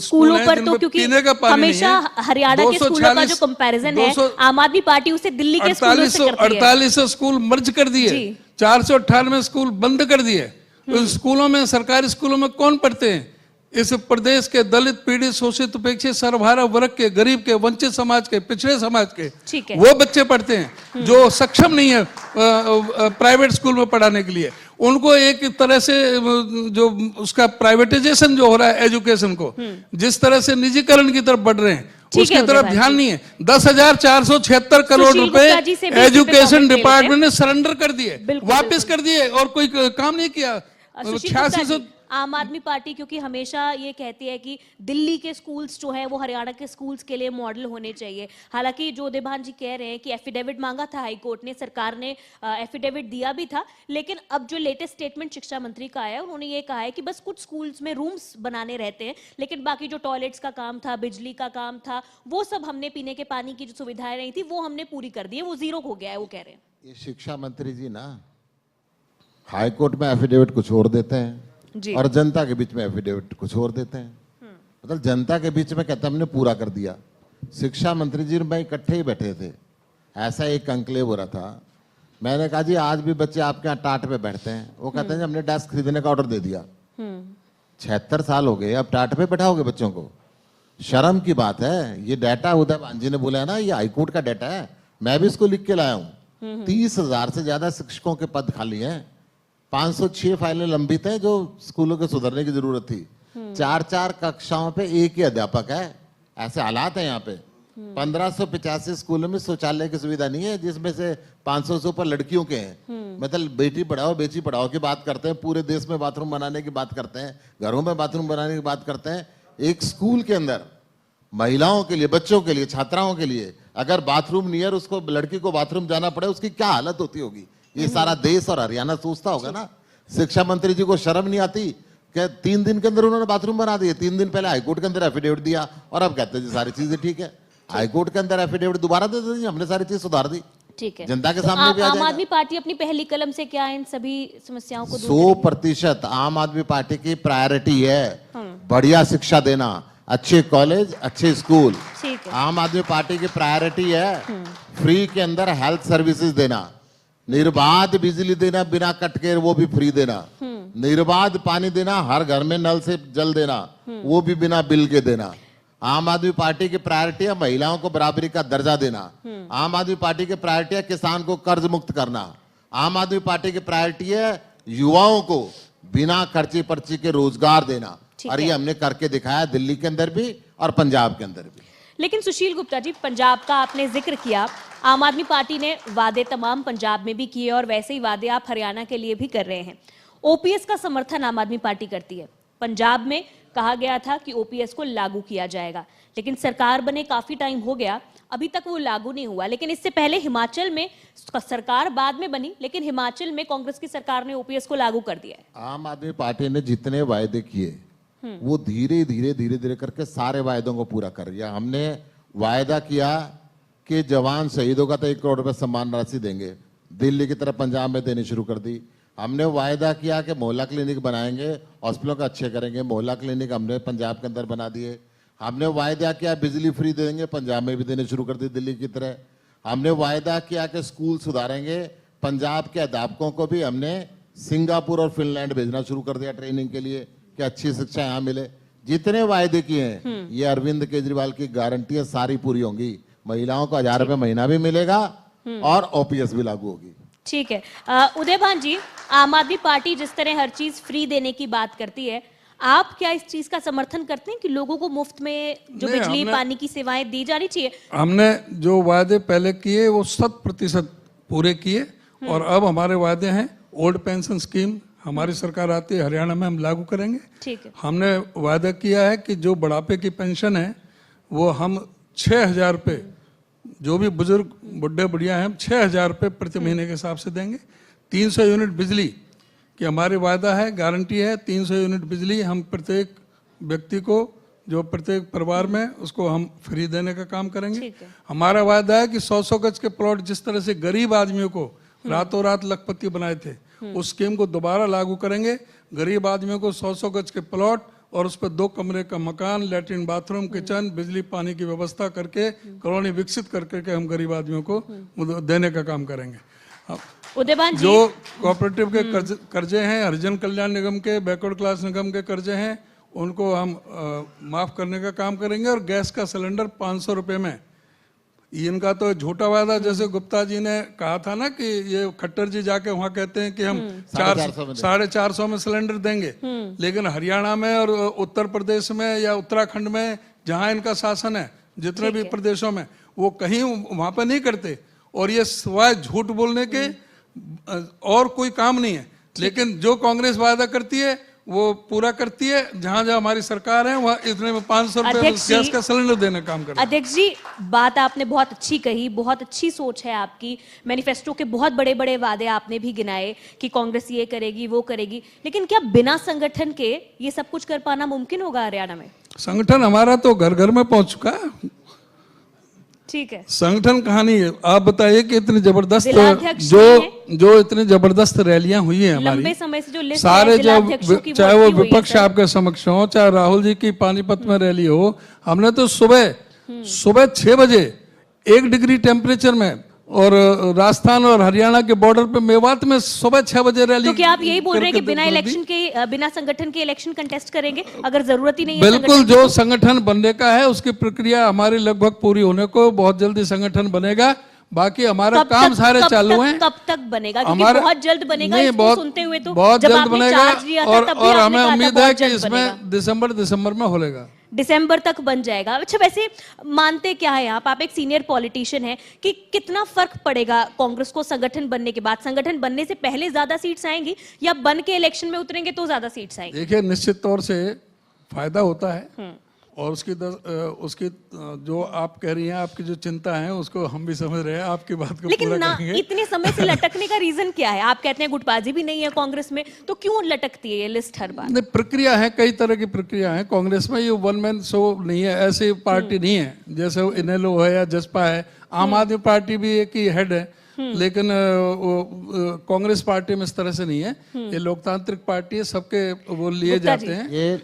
स्कूलों पर तो, जिनमें क्योंकि पीने का पानी हमेशा नहीं है। हरियाणा के स्कूलों का जो कंपैरिजन है, आम आदमी पार्टी उसे दिल्ली के स्कूलों से करती है। 48 स्कूल मर्ज कर दिए, 498 स्कूल बंद कर दिए। उस स्कूलों में, सरकारी स्कूलों में कौन पढ़ते हैं? इस प्रदेश के दलित, पीड़ित, शोषित, उपेक्षित, सर्वहारा वर्ग के, गरीब के, वंचित समाज के, पिछड़े समाज के वो बच्चे पढ़ते हैं जो सक्षम नहीं है प्राइवेट स्कूल में पढ़ाने के लिए। उनको एक तरह से जो उसका प्राइवेटाइजेशन जो हो रहा है एजुकेशन को, जिस तरह से निजीकरण की तरफ बढ़ रहे हैं, उसकी तरफ ध्यान नहीं है। 10,476 करोड़ रुपए एजुकेशन डिपार्टमेंट ने सरेंडर कर दिए, वापस कर दिए, और कोई काम नहीं किया। 86 आम आदमी पार्टी क्योंकि हमेशा ये कहती है कि दिल्ली के स्कूल्स जो हैं वो हरियाणा के स्कूल्स के लिए मॉडल होने चाहिए। हालांकि जो देवान जी कह रहे हैं कि एफिडेविट मांगा था हाईकोर्ट ने, सरकार ने एफिडेविट दिया भी था, लेकिन अब जो लेटेस्ट स्टेटमेंट शिक्षा मंत्री का आया, उन्होंने ये कहा है कि बस कुछ स्कूल्स में रूम्स बनाने रहते हैं, लेकिन बाकी जो टॉयलेट्स का काम था, बिजली का काम था, वो सब हमने, पीने के पानी की जो सुविधाएं नहीं थी वो हमने पूरी कर दी है, वो जीरो हो गया है, वो कह रहे हैं। ये शिक्षा मंत्री जी ना हाईकोर्ट में एफिडेविट कुछ और देते हैं और जनता के बीच में एफिडेविट कुछ और देते हैं। मतलब जनता के बीच में कहते हैं हमने पूरा कर दिया। शिक्षा मंत्री जी मैं इकट्ठे ही बैठे थे, ऐसा एक कंक्लेव हो रहा था। मैंने कहा जी आज भी बच्चे आपके यहाँ टाट पे बैठते हैं? वो कहते हैं हमने डेस्क खरीदने का ऑर्डर दे दिया। 76 साल हो गए, अब टाट पे बैठाओगे बच्चों को? शर्म की बात है। ये डाटा उदय भांजी ने बोला है ना, ये हाईकोर्ट का डाटा है, मैं भी इसको लिख के लाया हूँ। 30,000 से ज्यादा शिक्षकों के पद खाली हैं, 506 फाइलें लंबित हैं जो स्कूलों के सुधरने की जरूरत थी। 4-4 कक्षाओं पे एक ही अध्यापक है। ऐसे हालात हैं यहाँ पे। 1585 स्कूलों में शौचालय की सुविधा नहीं है, जिसमें से 500 से ऊपर लड़कियों के हैं। मतलब बेटी पढ़ाओ की बात करते हैं, पूरे देश में बाथरूम बनाने की बात करते हैं, घरों में बाथरूम बनाने की बात करते हैं। एक स्कूल के अंदर महिलाओं के लिए, बच्चों के लिए, छात्राओं के लिए अगर बाथरूम नियर उसको, लड़की को बाथरूम जाना पड़े, उसकी क्या हालत होती होगी? ये सारा देश और हरियाणा सोचता होगा ना। शिक्षा मंत्री जी को शर्म नहीं आती कि 3 दिन के अंदर उन्होंने बाथरूम बना दिए। 3 दिन पहले हाईकोर्ट के अंदर एफिडेविट दिया और अब कहते हैं जी सारी चीजें ठीक है। हाईकोर्ट के अंदर एफिडेविट दोबारा दे दीजिए, हमने सारी चीज सुधार दी। ठीक है, जनता के तो सामने भी आ आम जाएगा। आदमी पार्टी अपनी पहली कलम से क्या इन सभी समस्याओं को दूर 100% आम आदमी पार्टी की प्रायोरिटी है बढ़िया शिक्षा देना, अच्छे कॉलेज, अच्छे स्कूल। ठीक है। आम आदमी पार्टी की प्रायोरिटी है फ्री के अंदर हेल्थ सर्विसेज देना, निर्बाध बिजली देना, बिना कट के वो भी फ्री देना, निर्बाध पानी देना, हर घर में नल से जल देना, वो भी बिना बिल के देना। आम आदमी पार्टी की प्रायोरिटी है महिलाओं को बराबरी का दर्जा देना। आम आदमी पार्टी की प्रायोरिटी है किसान को कर्ज मुक्त करना। आम आदमी पार्टी की प्रायोरिटी है युवाओं को बिना खर्ची पर्ची के रोजगार देना। ठीक और है। ये हमने करके दिखाया दिल्ली के अंदर भी और पंजाब के अंदर भी। लेकिन सुशील गुप्ता जी, पंजाब का आपने जिक्र किया, आम आदमी पार्टी ने वादे तमाम पंजाब में भी किए और वैसे ही वादे आप हरियाणा के लिए भी कर रहे हैं। ओपीएस का समर्थन आम आदमी पार्टी करती है। पंजाब में कहा गया था कि ओपीएस को लागू किया जाएगा, लेकिन सरकार बने काफी टाइम हो गया, अभी तक वो लागू नहीं हुआ। लेकिन इससे पहले हिमाचल में सरकार बाद में बनी, लेकिन हिमाचल में कांग्रेस की सरकार ने ओपीएस को लागू कर दिया है। आम आदमी पार्टी ने जितने वायदे किए वो धीरे धीरे करके सारे वायदों को पूरा कर दिया। हमने वायदा किया कि जवान शहीदों का तो 1 करोड़ रुपए सम्मान राशि देंगे, दिल्ली की तरफ पंजाब में देनी शुरू कर दी। हमने वायदा किया कि मोहल्ला क्लिनिक बनाएंगे, हॉस्पिटलों का अच्छे करेंगे, मोहल्ला क्लिनिक हमने पंजाब के अंदर बना दिए। हमने वायदा किया बिजली फ्री दे देंगे, पंजाब में भी देने शुरू कर दी दिल्ली की तरह। हमने वायदा किया कि स्कूल सुधारेंगे, पंजाब के अध्यापकों को भी हमने सिंगापुर और फिनलैंड भेजना शुरू कर दिया ट्रेनिंग के लिए कि अच्छी शिक्षा यहाँ मिले। जितने वायदे किए हैं ये अरविंद केजरीवाल की गारंटी है, सारी पूरी होंगी। महिलाओं को 1000 रुपए महीना भी मिलेगा और ओपीएस भी लागू होगी। ठीक है। उदयभान जी, आम आदमी पार्टी जिस तरह हर चीज फ्री देने की बात करती है, आप क्या इस चीज का समर्थन करते हैं कि लोगों को मुफ्त में जो नहीं, बिजली पानी की सेवाएं दी जानी चाहिए? हमने जो वायदे पहले किए वो 100% पूरे किए और अब हमारे वायदे हैं ओल्ड पेंशन स्कीम हमारी सरकार आती है हरियाणा में हम लागू करेंगे। ठीक है। हमने वायदा किया है कि जो बुढ़ापे की पेंशन है वो हम 6000 रुपये, जो भी बुजुर्ग बुढ़े बुढ़िया हैं, 6000 रुपये प्रति महीने के हिसाब से देंगे। 300 यूनिट बिजली की हमारी वायदा है, गारंटी है। 300 यूनिट बिजली हम प्रत्येक व्यक्ति को, जो प्रत्येक परिवार में, उसको हम फ्री देने का काम करेंगे। ठीक है। हमारा वायदा है कि 100 गज के प्लॉट जिस तरह से गरीब आदमियों को रातों रात लखपति बनाए थे, उस स्कीम को दोबारा लागू करेंगे। गरीब आदमियों को 100 गज के प्लॉट और उस पर 2 कमरे का मकान, लैट्रिन बाथरूम, किचन, बिजली पानी की व्यवस्था करके कॉलोनी विकसित करके हम गरीब आदमियों को देने का काम करेंगे। उदयभान जी, जो कोऑपरेटिव के कर्जे हैं, हरिजन कल्याण निगम के, बैकवर्ड क्लास निगम के कर्जे हैं, उनको हम माफ करने का काम करेंगे। और गैस का सिलेंडर 500 रुपये में, इनका तो झूठा वादा, जैसे गुप्ता जी ने कहा था ना कि ये खट्टर जी जाके वहां कहते हैं कि हम 450 में सिलेंडर देंगे, लेकिन हरियाणा में और उत्तर प्रदेश में या उत्तराखंड में जहां इनका शासन है, जितने भी प्रदेशों में, वो कहीं वहां पर नहीं करते। और ये सिवाय झूठ बोलने के और कोई काम नहीं है। लेकिन जो कांग्रेस वादा करती है वो पूरा करती है। जहां जहां हमारी सरकार है वहां इतने में 500 रुपए गैस का सिलेंडर देने का काम कर रहे हैं। अध्यक्ष जी, बात आपने बहुत अच्छी कही, बहुत अच्छी सोच है आपकी। मैनिफेस्टो के बहुत बड़े बड़े वादे आपने भी गिनाए कि कांग्रेस ये करेगी, वो करेगी, लेकिन क्या बिना संगठन के ये सब कुछ कर पाना मुमकिन होगा हरियाणा में? संगठन हमारा तो घर घर में पहुंच चुका है। ठीक है। संगठन कहानी है। आप बताइए कि इतनी जबरदस्त जिलाध्यक्ष जो इतनी जबरदस्त रैलियां हुई हैं हमारी, लंबे समय से जो लिस्ट सारे है जो जिलाध्यक्षों की, चाहे वो भर्ती हुई है, विपक्ष सर। आपके समक्ष हो, चाहे राहुल जी की पानीपत में रैली हो, हमने तो सुबह 6 बजे 1 डिग्री टेम्परेचर में, और राजस्थान और हरियाणा के बॉर्डर पे मेवात में सुबह 6 बजे रैली। तो क्या आप यही बोल रहे हैं कि बिना करके इलेक्शन के, बिना संगठन के इलेक्शन कंटेस्ट करेंगे अगर जरूरत ही नहीं है? बिल्कुल, जो संगठन बनने का है उसकी प्रक्रिया हमारी लगभग पूरी होने को, बहुत जल्दी संगठन बनेगा। बाकी हमारा काम सारे चालू हैं। कब तक बनेगा? क्योंकि बहुत जल्द बनेगा। नहीं, इसको बहुत सुनते हुए तो बहुत जब जल्द आपने बनेगा। चार्ज लिया था तब भी और आपने हमें कहा था उम्मीद है बहुत कि जल्द बनेगा। इसमें दिसंबर में होगा। दिसंबर तक बन जाएगा। अच्छा, वैसे मानते क्या है आप एक सीनियर पॉलिटिशियन हैं, कि कितना फर्क पड़ेगा कांग्रेस को संगठन बनने के बाद? संगठन बनने से पहले ज्यादा सीट्स आएंगी या बन के इलेक्शन में उतरेंगे तो ज्यादा सीट्स आएंगी? देखिए, निश्चित तौर से फायदा होता है और उसकी जो आप कह रही हैं, आपकी जो चिंता है उसको हम भी समझ रहे हैं, आपकी बात को लेकिन पूरा ना करेंगे। इतने समय से लटकने का रीजन क्या है? आप कहते हैं गुटबाजी भी नहीं है कांग्रेस में, तो क्यों लटकती है ये लिस्ट हर बार? नहीं, प्रक्रिया है, कई तरह की प्रक्रिया है कांग्रेस में। ये 1 मैन शो नहीं है, ऐसी पार्टी नहीं है जैसे इनेलो है या जसपा है। आम आदमी पार्टी भी एक ही हेड है, लेकिन कांग्रेस पार्टी में इस तरह से नहीं है। ये लोकतांत्रिक पार्टी है, सबके वो लिए जाते हैं,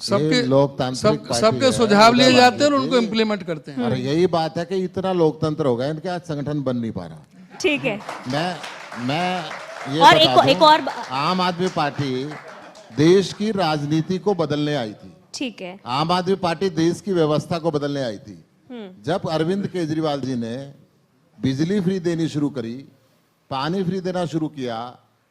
सबके सबके सुझाव लिए जाते हैं और उनको इम्प्लीमेंट करते हैं। और यही बात है कि इतना लोकतंत्र हो गया इनके, आज संगठन बन नहीं पा रहा। ठीक है। मैं ये और बता दूं, एक और आम आदमी पार्टी देश की राजनीति को बदलने आई थी। ठीक है। आम आदमी पार्टी देश की व्यवस्था को बदलने आई थी। जब अरविंद केजरीवाल जी ने बिजली फ्री देनी शुरू करी, पानी फ्री देना शुरू किया,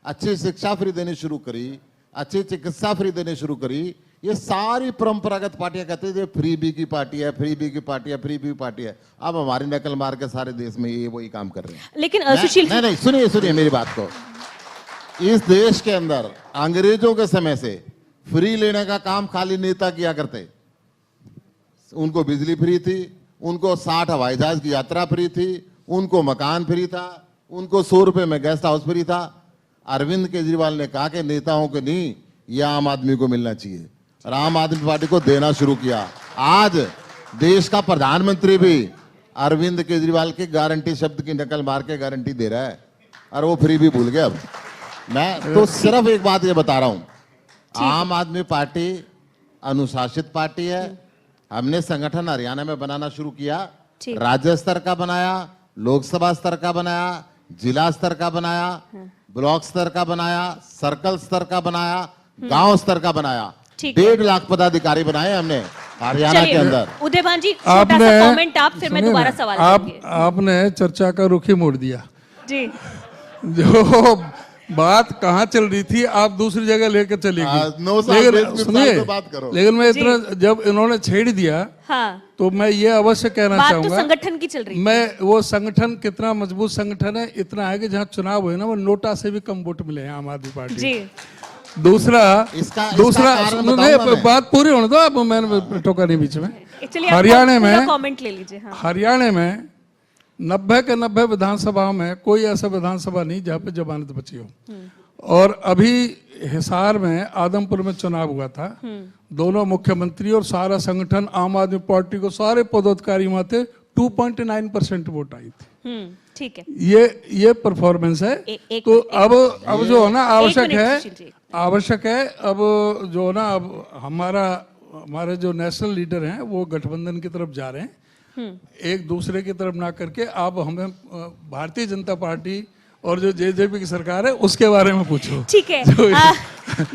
अच्छी शिक्षा फ्री देनी शुरू करी, अच्छी चिकित्सा फ्री देनी शुरू करी, ये सारी परंपरागत पार्टियां कहते थे फ्री बी की पार्टी है, फ्री बी की पार्टी है, फ्री बी की पार्टी है। अब हमारी नकल मार के सारे देश में ये वही काम कर रहे हैं। लेकिन सुशील, नहीं, सुनिए मेरी बात को। इस देश के अंदर अंग्रेजों के समय से फ्री लेने का काम खाली नेता किया करते। उनको बिजली फ्री थी, उनको 60 हवाई जहाज की यात्रा फ्री थी, उनको मकान फ्री था, उनको 100 रुपए में गेस्ट हाउस फ्री था। अरविंद केजरीवाल ने कहा कि नेताओं को नहीं, ये आम आदमी को मिलना चाहिए, और आम आदमी पार्टी को देना शुरू किया। आज देश का प्रधानमंत्री भी अरविंद केजरीवाल की गारंटी शब्द की नकल मार के गारंटी दे रहा है, और वो फ्री भी भूल गया। अब मैं तो सिर्फ एक बात ये बता रहा हूं, आम आदमी पार्टी अनुशासित पार्टी है। हमने संगठन हरियाणा में बनाना शुरू किया, राज्य स्तर का बनाया, लोकसभा स्तर का बनाया, जिला स्तर का बनाया, ब्लॉक स्तर का बनाया, सर्कल स्तर का बनाया, गांव स्तर का बनाया। 1.5 लाख पदाधिकारी बनाए हमने हरियाणा के अंदर। उदयभान जी, छोटा सा कमेंट आप, फिर मैं दोबारा सवाल करूंगी। आपने चर्चा का रुख ही मोड़ दिया जी। जो बात कहाँ चल रही थी आप दूसरी जगह लेकर चली गई। लेकिन सुनिए, लेकिन मैं इतना जब इन्होंने छेड़ दिया, हाँ, तो मैं ये अवश्य कहना बात चाहूंगा, तो संगठन की चल रही है। मैं वो संगठन कितना मजबूत संगठन है, इतना है कि जहाँ चुनाव हुए ना, वो नोटा से भी कम वोट मिले हैं आम आदमी पार्टी। जी। इसका बात पूरी होने दो, अब मैंने टोका नहीं बीच में। हरियाणा में कमेंट ले लीजिए। हरियाणा में 90 के 90 विधानसभाओं में कोई ऐसा विधानसभा नहीं जहाँ पे जमानत बची हो। और अभी हिसार में, आदमपुर में चुनाव हुआ था, दोनों मुख्यमंत्री और सारा संगठन आम आदमी पार्टी को सारे पदाधिकारी वहां थे, 2.9% वोट आई थी। ठीक है। ये परफॉर्मेंस है। तो अब जो है ना आवश्यक है अब जो है ना, अब हमारे जो नेशनल लीडर हैं वो गठबंधन की तरफ जा रहे हैं, एक दूसरे की तरफ ना करके। आप हमें भारतीय जनता पार्टी और जो जेजेपी की सरकार है उसके बारे में पूछो। ठीक है।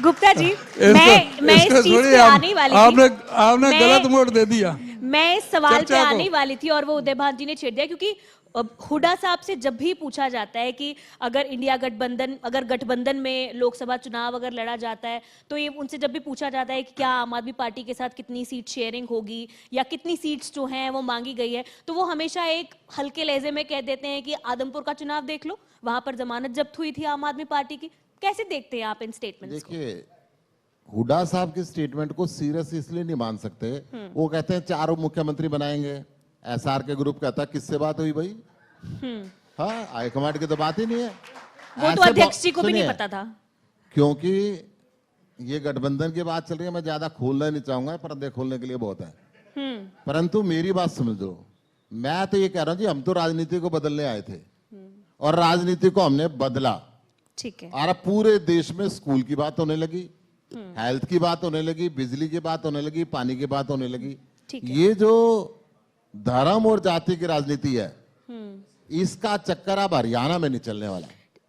गुप्ता जी, मैं इस चीज पे आने वाली थी। आपने गलत मोड़ दे दिया। मैं इस सवाल पे आने वाली थी और वो उदयभान जी ने छेड़ दिया, क्योंकि हुड्डा साहब से जब भी पूछा जाता है कि अगर गठबंधन में लोकसभा चुनाव अगर लड़ा जाता है, तो ये उनसे जब भी पूछा जाता है कि क्या आम आदमी पार्टी के साथ कितनी सीट शेयरिंग होगी या कितनी सीट्स जो हैं वो मांगी गई है, तो वो हमेशा एक हल्के लहजे में कह देते हैं कि आदमपुर का चुनाव देख लो, वहां पर जमानत जब्त हुई थी आम आदमी पार्टी की। कैसे देखते हैं आप इन स्टेटमेंट्स को? देखिए, हुड्डा साहब के स्टेटमेंट को सीरियस इसलिए नहीं मान सकते। वो कहते हैं 4 मुख्यमंत्री बनाएंगे, एसआर के ग्रुप कहता है किससे बात हुई भाई? हाँ, हाईकमांड की तो बात ही नहीं है। वो तो अध्यक्ष जी को भी नहीं पता था। क्योंकि ये गठबंधन की बात चल रही है, मैं ज्यादा खोलना नहीं चाहूंगा, पर्दे खोलने के लिए बहुत है। परंतु मेरी बात समझो, मैं तो ये कह रहा हूं जी, हम तो राजनीति को बदलने आए थे और राजनीति को हमने बदला। ठीक है। और अब पूरे देश में स्कूल की बात होने लगी, हेल्थ की बात होने लगी, बिजली की बात होने लगी, पानी की बात होने लगी। ये जो धर्म और जाति की राजनीति है, इसका चक्कर अब हरियाणा में नहीं चलने वाला।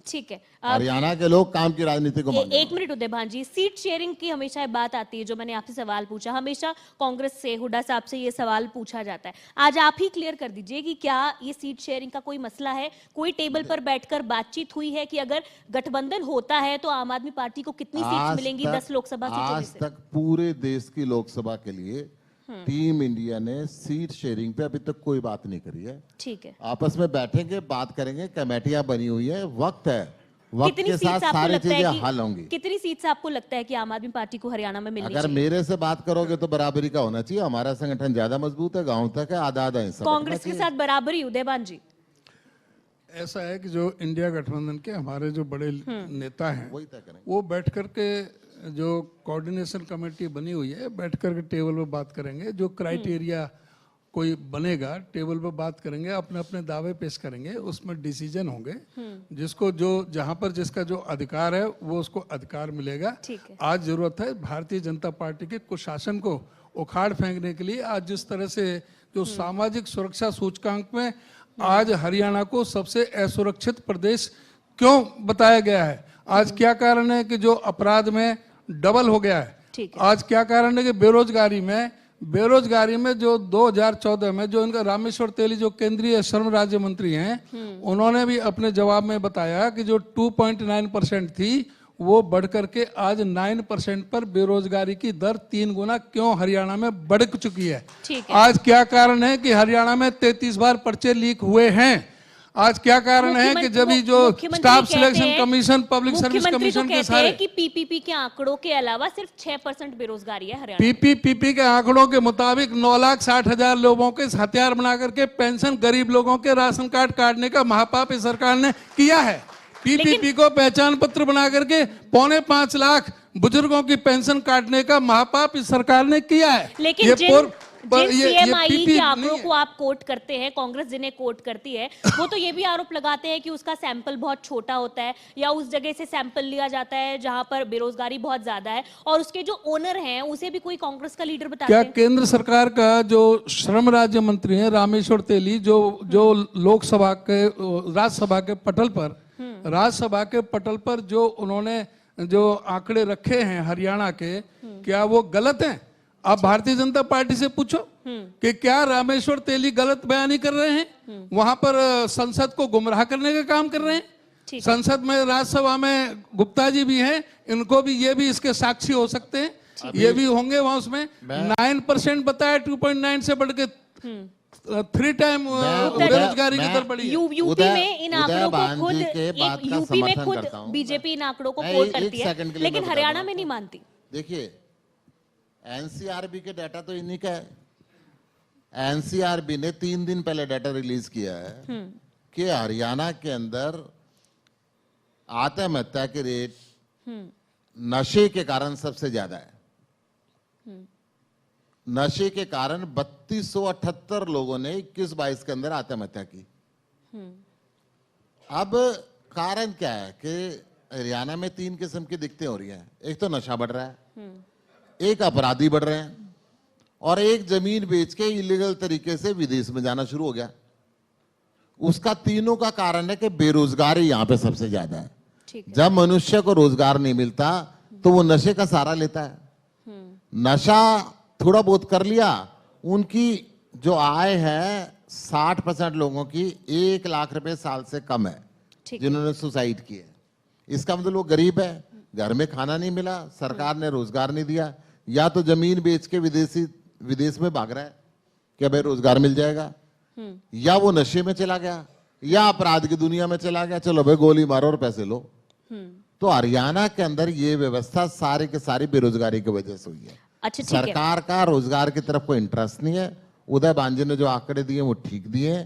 ठीक है। हरियाणा के लोग काम की राजनीति को मानते हैं। एक मिनट उदयभान जी, सीट शेयरिंग की हमेशा बात आती है, जो मैंने आपसे सवाल पूछा, हमेशा कांग्रेस से, हुड्डा साहब से ये सवाल पूछा जाता है। आज आप ही क्लियर कर दीजिए कि क्या ये सीट शेयरिंग का कोई मसला है, कोई टेबल पर बैठकर बातचीत हुई है कि अगर गठबंधन होता है तो आम आदमी पार्टी को कितनी सीट मिलेंगी 10 लोकसभा सीटों में से? आज तक पूरे देश की लोकसभा के लिए टीम इंडिया ने सीट शेयरिंग पे अभी तक कोई बात नहीं करी है। ठीक है। आपस में बैठेंगे, बात करेंगे, कमेटियां बनी हुई है, वक्त है, वक्त कितनी के साथ सारी चीजें हल होंगी। कितनी सीट से आपको लगता है कि आम आदमी पार्टी को हरियाणा में मिलनी अगर चाहिए? मेरे से बात करोगे तो बराबरी का होना चाहिए। हमारा संगठन ज्यादा मजबूत है, गांव तक है, आधा आधा हिस्सा कांग्रेस के साथ बराबरी। उदयभान जी, ऐसा है कि जो इंडिया गठबंधन के हमारे जो बड़े नेता हैं, वही तय करेंगे। वो बैठ करके, जो कोऑर्डिनेशन कमेटी बनी हुई है, बैठ करके टेबल पे बात करेंगे, जो क्राइटेरिया कोई बनेगा, टेबल पर बात करेंगे, अपने अपने दावे पेश करेंगे, उसमें डिसीजन होंगे, जिसको जो जहां पर जिसका जो अधिकार है वो उसको अधिकार मिलेगा। ठीक है। आज जरूरत है भारतीय जनता पार्टी के कुशासन को उखाड़ फेंकने के लिए। आज जिस तरह से जो सामाजिक सुरक्षा सूचकांक में आज हरियाणा को सबसे असुरक्षित प्रदेश क्यों बताया गया है, आज क्या कारण है कि जो अपराध में डबल हो गया है, ठीक है। आज क्या कारण है कि बेरोजगारी में जो 2014 में जो इनका रामेश्वर तेली जो केंद्रीय श्रम राज्य मंत्री हैं, उन्होंने भी अपने जवाब में बताया कि जो 2.9% थी वो बढ़ करके आज 9% पर बेरोजगारी की दर 3 गुना क्यों हरियाणा में बढ़ चुकी है। ठीक है। आज क्या कारण है कि हरियाणा में 33 बार पर्चे लीक हुए हैं। आज क्या कारण है कि जब जो staff selection commission, public service commission के सारे कि पीपीपी के आंकड़ों के अलावा सिर्फ 6% बेरोजगारी है हरियाणा। पीपीपी के आंकड़ों के मुताबिक 9,60,000 लोगों के हथियार बना करके पेंशन, गरीब लोगों के राशन कार्ड काटने का महापाप इस सरकार ने किया है। पीपीपी को पहचान पत्र बना करके 5.25 लाख बुजुर्गों की पेंशन काटने का महापाप इस सरकार ने किया है। लेकिन जिन सीएमआई के आंकड़ों को आप कोट करते हैं, कांग्रेस जिन्हें कोट करती है, वो तो ये भी आरोप लगाते हैं कि उसका सैंपल बहुत छोटा होता है या उस जगह से सैंपल लिया जाता है जहां पर बेरोजगारी बहुत ज्यादा है, और उसके जो ओनर हैं उसे भी कोई कांग्रेस का लीडर बताते हैं। क्या केंद्र सरकार का जो श्रम राज्य मंत्री है रामेश्वर तेली, जो लोकसभा के राज्यसभा के पटल पर जो उन्होंने जो आंकड़े रखे हैं हरियाणा के, क्या वो गलत हैं? आप भारतीय जनता पार्टी से पूछो कि क्या रामेश्वर तेली गलत बयानी कर रहे हैं, वहां पर संसद को गुमराह करने का काम कर रहे हैं। संसद में, राज्यसभा में गुप्ता जी भी हैं, इनको भी ये भी इसके साक्षी हो सकते हैं, ये भी होंगे वहां। उसमें 9% बताया, 2.9 से बढ़ के 3 टाइम बेरोजगारी की दर बढ़ी है। यूपी में इन आंकड़ों को खुद यूपी में खुद बीजेपी इन आंकड़ों को कोट करती है, लेकिन हरियाणा में नहीं मानती। देखिए, एनसीआरबी के डाटा तो इन्हीं का है। एनसीआरबी ने 3 दिन पहले डाटा रिलीज किया है कि हरियाणा के अंदर आत्महत्या के रेट नशे के कारण सबसे ज्यादा है। नशे के कारण 3278 लोगों ने 21-22 के अंदर आत्महत्या की। अब कारण क्या है कि हरियाणा में 3 किस्म की दिक्कतें हो रही हैं। एक तो नशा बढ़ रहा है, एक अपराधी बढ़ रहे हैं, और एक जमीन बेच के इलीगल तरीके से विदेश में जाना शुरू हो गया। उसका तीनों का कारण है कि बेरोजगारी यहां पे सबसे ज्यादा है। जब मनुष्य को रोजगार नहीं मिलता तो वो नशे का सहारा लेता है। नशा थोड़ा बहुत कर लिया, उनकी जो आय है 60% लोगों की 1 लाख रुपए साल से कम है जिन्होंने सुसाइड की है। इसका मतलब वो गरीब है, घर में खाना नहीं मिला, सरकार ने रोजगार नहीं दिया, या तो जमीन बेच के विदेश में भाग रहा है कि भाई रोजगार मिल जाएगा, या वो नशे में चला गया, या अपराध की दुनिया में चला गया, चलो भाई गोली मारो और पैसे लो। तो हरियाणा के अंदर ये व्यवस्था सारी के सारी बेरोजगारी की वजह से हुई है। अच्छा, सरकार का रोजगार की तरफ कोई इंटरेस्ट नहीं है। उदय बांझे ने जो आंकड़े दिए वो ठीक दिए।